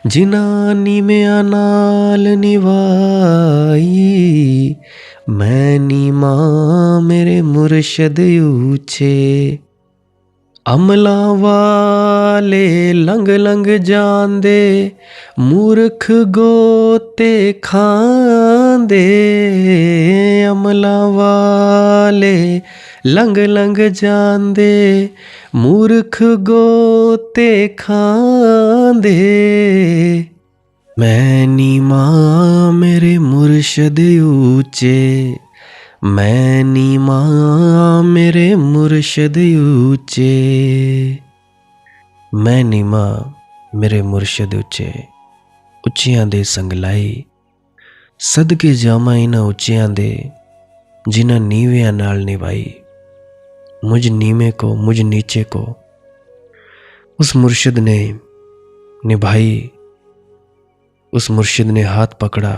जिनानी में नाल निवाई, मैं नीमा मेरे मुर्शद ऊंचे। अमला वाले लंग लंग जांदे, मूर्ख गोते खांदे, अमला वाले लंग लंग जांदे, मूर्ख गोते खांदे, मैं नीमा मेरे मुर्शद ऊंचे, मैं नीमा मेरे मुर्शद ऊंचे, मैं नीमा मेरे मुर्शद ऊंचे, उच्चियां दे संग लाई, सदके जामा इन्हां उच्चियां दे, जिन्हां नीवियां नाल निभाई, मुझ नीमे को, मुझ नीचे को उस मुर्शिद ने निभाई, उस मुर्शिद ने हाथ पकड़ा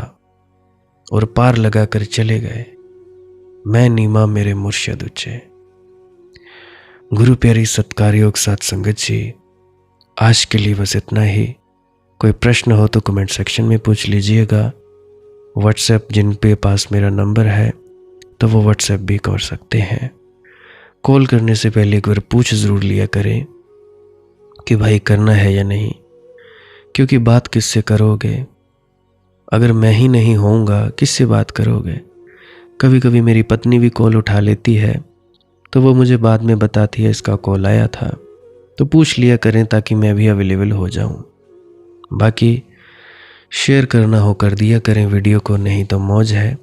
और पार लगाकर चले गए। मैं नीमा मेरे मुर्शिद ऊंचे। गुरु प्यारी सत्कारयोग साथ संगत जी, आज के लिए बस इतना ही। कोई प्रश्न हो तो कमेंट सेक्शन में पूछ लीजिएगा। व्हाट्सएप जिन पे पास मेरा नंबर है तो वो व्हाट्सएप भी कर सकते हैं। कॉल करने से पहले एक बार पूछ ज़रूर लिया करें कि भाई करना है या नहीं, क्योंकि बात किससे करोगे? अगर मैं ही नहीं होऊंगा किससे बात करोगे? कभी कभी मेरी पत्नी भी कॉल उठा लेती है तो वो मुझे बाद में बताती है इसका कॉल आया था, तो पूछ लिया करें ताकि मैं भी अवेलेबल हो जाऊं। बाकी शेयर करना हो कर दिया करें वीडियो को, नहीं तो मौज है।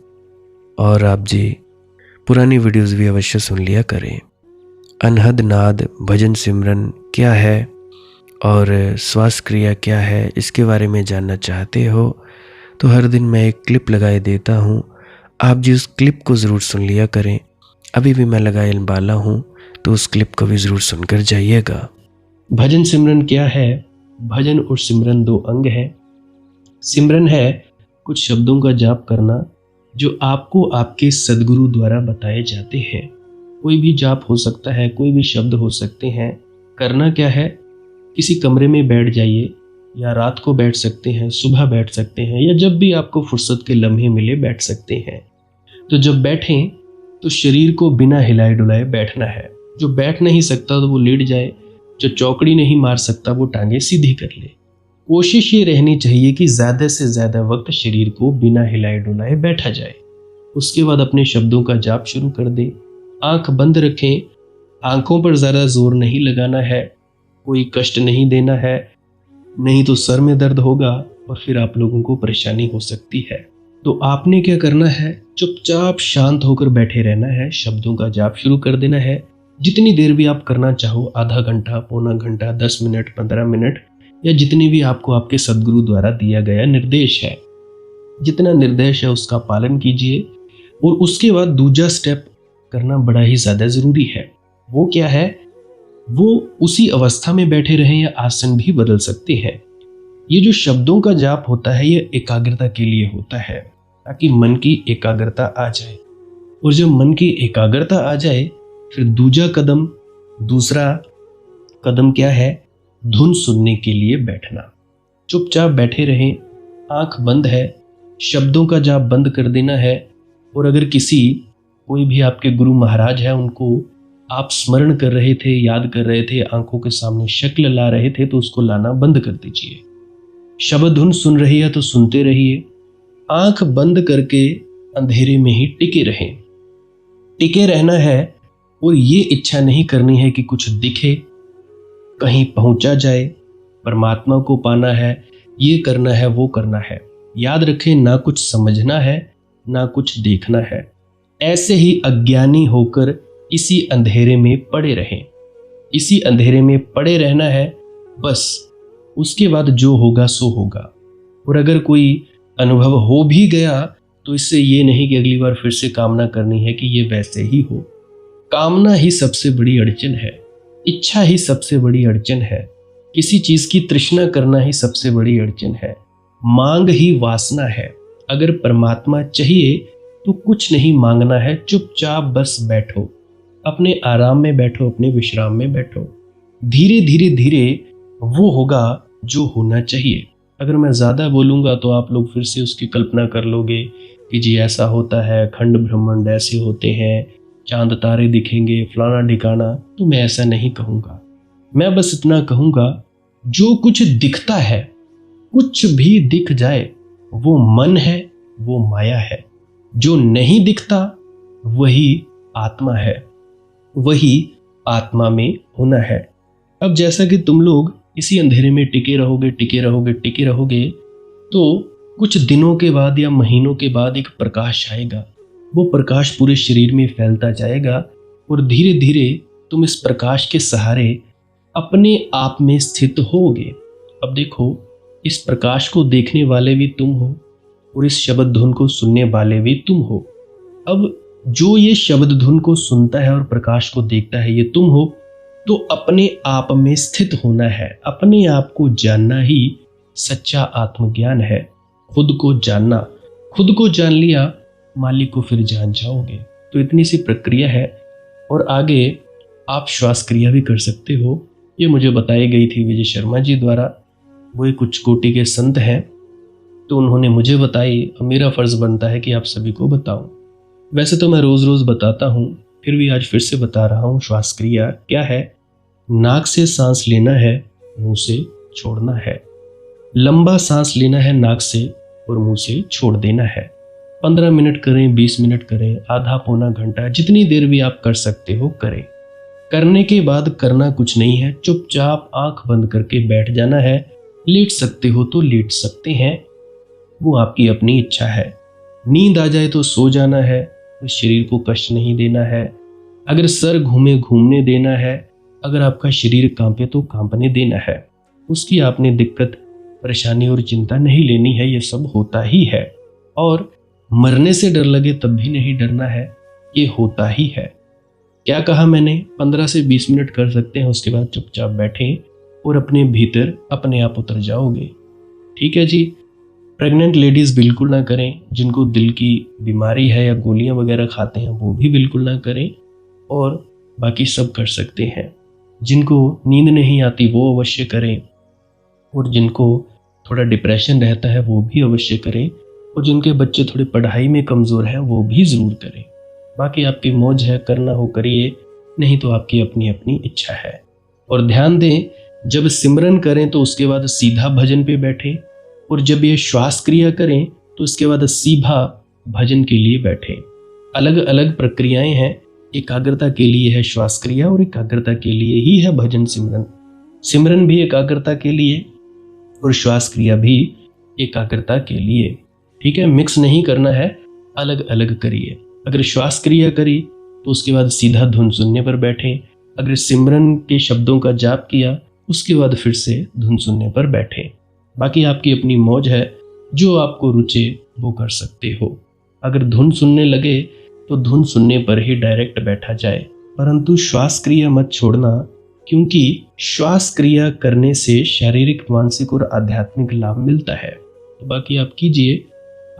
और आप जी पुरानी वीडियोस भी अवश्य सुन लिया करें। अनहद नाद भजन सिमरन क्या है और श्वास क्रिया क्या है, इसके बारे में जानना चाहते हो तो हर दिन मैं एक क्लिप लगाए देता हूँ। आप जी उस क्लिप को ज़रूर सुन लिया करें। अभी भी मैं लगाए वाला हूँ तो उस क्लिप को भी ज़रूर सुनकर जाइएगा। भजन सिमरन क्या है? भजन और सिमरन दो अंग हैं। सिमरन है कुछ शब्दों का जाप करना जो आपको आपके सदगुरु द्वारा बताए जाते हैं। कोई भी जाप हो सकता है, कोई भी शब्द हो सकते हैं। करना क्या है, किसी कमरे में बैठ जाइए, या रात को बैठ सकते हैं, सुबह बैठ सकते हैं, या जब भी आपको फुर्सत के लम्हे मिले बैठ सकते हैं। तो जब बैठें तो शरीर को बिना हिलाए डुलाए बैठना है। जो बैठ नहीं सकता तो वो लेट जाए, जो चौकड़ी नहीं मार सकता वो टांगे सीधी कर ले। कोशिश ये रहनी चाहिए कि ज़्यादा से ज़्यादा वक्त शरीर को बिना हिलाए डुलाए बैठा जाए। उसके बाद अपने शब्दों का जाप शुरू कर दें। आंख बंद रखें, आंखों पर ज़्यादा जोर नहीं लगाना है, कोई कष्ट नहीं देना है, नहीं तो सर में दर्द होगा और फिर आप लोगों को परेशानी हो सकती है। तो आपने क्या करना है, चुपचाप शांत होकर बैठे रहना है, शब्दों का जाप शुरू कर देना है। जितनी देर भी आप करना चाहो, आधा घंटा, पौना घंटा, 10 मिनट, 15 मिनट, या जितनी भी आपको आपके सदगुरु द्वारा दिया गया निर्देश है, जितना निर्देश है उसका पालन कीजिए। और उसके बाद दूसरा स्टेप करना बड़ा ही ज़्यादा ज़रूरी है। वो क्या है, वो उसी अवस्था में बैठे रहें या आसन भी बदल सकते हैं। ये जो शब्दों का जाप होता है ये एकाग्रता के लिए होता है, ताकि मन की एकाग्रता आ जाए। और जब मन की एकाग्रता आ जाए फिर दूसरा कदम क्या है, धुन सुनने के लिए बैठना। चुपचाप बैठे रहें, आंख बंद है, शब्दों का जाप बंद कर देना है। और अगर कोई भी आपके गुरु महाराज है उनको आप स्मरण कर रहे थे, याद कर रहे थे, आंखों के सामने शक्ल ला रहे थे, तो उसको लाना बंद कर दीजिए। शब्द धुन सुन रही है तो सुनते रहिए, आंख बंद करके अंधेरे में ही टिके रहें। टिके रहना है और ये इच्छा नहीं करनी है कि कुछ दिखे, कहीं पहुंचा जाए, परमात्मा को पाना है, ये करना है, वो करना है। याद रखें, ना कुछ समझना है, ना कुछ देखना है। ऐसे ही अज्ञानी होकर इसी अंधेरे में पड़े रहें। इसी अंधेरे में पड़े रहना है बस। उसके बाद जो होगा सो होगा। और अगर कोई अनुभव हो भी गया तो इससे ये नहीं कि अगली बार फिर से कामना करनी है कि ये वैसे ही हो। कामना ही सबसे बड़ी अड़चन है, इच्छा ही सबसे बड़ी अड़चन है, किसी चीज की तृष्णा करना ही सबसे बड़ी अड़चन है, मांग ही वासना है। अगर परमात्मा चाहिए तो कुछ नहीं मांगना है, चुपचाप बस बैठो, अपने आराम में बैठो, अपने विश्राम में बैठो। धीरे धीरे धीरे वो होगा जो होना चाहिए। अगर मैं ज़्यादा बोलूँगा तो आप लोग फिर से उसकी कल्पना कर लोगे कि जी ऐसा होता है, खंड ब्रह्मांड ऐसे होते हैं, चांद तारे दिखेंगे, फलाना ढिकाना। तो मैं ऐसा नहीं कहूँगा, मैं बस इतना कहूँगा जो कुछ दिखता है, कुछ भी दिख जाए, वो मन है, वो माया है। जो नहीं दिखता वही आत्मा है, वही आत्मा में होना है। अब जैसा कि तुम लोग इसी अंधेरे में टिके रहोगे, टिके रहोगे, टिके रहोगे, तो कुछ दिनों के बाद या महीनों के बाद एक प्रकाश आएगा। वो प्रकाश पूरे शरीर में फैलता जाएगा और धीरे धीरे तुम इस प्रकाश के सहारे अपने आप में स्थित होगे। अब देखो, इस प्रकाश को देखने वाले भी तुम हो और इस शब्द धुन को सुनने वाले भी तुम हो। अब जो ये शब्द धुन को सुनता है और प्रकाश को देखता है ये तुम हो। तो अपने आप में स्थित होना है, अपने आप को जानना ही सच्चा आत्मज्ञान है। खुद को जानना, खुद को जान लिया मालिक को फिर जान जाओगे। तो इतनी सी प्रक्रिया है। और आगे आप श्वास क्रिया भी कर सकते हो। ये मुझे बताई गई थी विजय शर्मा जी द्वारा। वो एक उच्च कोटि के संत हैं, तो उन्होंने मुझे बताई और मेरा फर्ज बनता है कि आप सभी को बताऊं। वैसे तो मैं रोज रोज बताता हूं, फिर भी आज फिर से बता रहा हूं। श्वास क्रिया क्या है? नाक से सांस लेना है, मुंह से छोड़ना है। लंबा सांस लेना है नाक से और मुंह से छोड़ देना है। 15 मिनट करें, 20 मिनट करें, आधा पौना घंटा, जितनी देर भी आप कर सकते हो करें। करने के बाद करना कुछ नहीं है, चुपचाप आंख बंद करके बैठ जाना है। लेट सकते हो तो लेट सकते हैं, वो आपकी अपनी इच्छा है। नींद आ जाए तो सो जाना है, शरीर को कष्ट नहीं देना है। अगर सर घूमे घूमने देना है, अगर आपका शरीर कांपे तो कांपने देना है। उसकी आपने दिक्कत, परेशानी और चिंता नहीं लेनी है, ये सब होता ही है। और मरने से डर लगे तब भी नहीं डरना है, ये होता ही है। क्या कहा मैंने? 15 से 20 मिनट कर सकते हैं, उसके बाद चुपचाप बैठें और अपने भीतर अपने आप उतर जाओगे। ठीक है जी। प्रेग्नेंट लेडीज़ बिल्कुल ना करें, जिनको दिल की बीमारी है या गोलियां वगैरह खाते हैं वो भी बिल्कुल ना करें। और बाकी सब कर सकते हैं। जिनको नींद नहीं आती वो अवश्य करें, और जिनको थोड़ा डिप्रेशन रहता है वो भी अवश्य करें, और जिनके बच्चे थोड़े पढ़ाई में कमज़ोर हैं वो भी ज़रूर करें। बाकी आपकी मौज है, करना हो करिए, नहीं तो आपकी अपनी अपनी इच्छा है। और ध्यान दें, जब सिमरन करें तो उसके बाद सीधा भजन पे बैठें, और जब ये श्वास क्रिया करें तो उसके बाद सीधा भजन के लिए बैठें। अलग अलग प्रक्रियाएं हैं, एकाग्रता के लिए है श्वास क्रिया और एकाग्रता के लिए ही है भजन सिमरन। सिमरन भी एकाग्रता के लिए और श्वास क्रिया भी एकाग्रता के लिए। ठीक है, मिक्स नहीं करना है, अलग अलग करिए। अगर श्वास क्रिया करी तो उसके बाद सीधा धुन सुनने पर बैठें। अगर सिमरन के शब्दों का जाप किया उसके बाद फिर से धुन सुनने पर बैठें। बाकी आपकी अपनी मौज है, जो आपको रुचे वो कर सकते हो। अगर धुन सुनने लगे तो धुन सुनने पर ही डायरेक्ट बैठा जाए, परंतु श्वास क्रिया मत छोड़ना, क्योंकि श्वास क्रिया करने से शारीरिक, मानसिक और आध्यात्मिक लाभ मिलता है। तो बाकी आप कीजिए,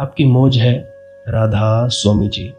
आपकी मौज है। राधा स्वामी जी।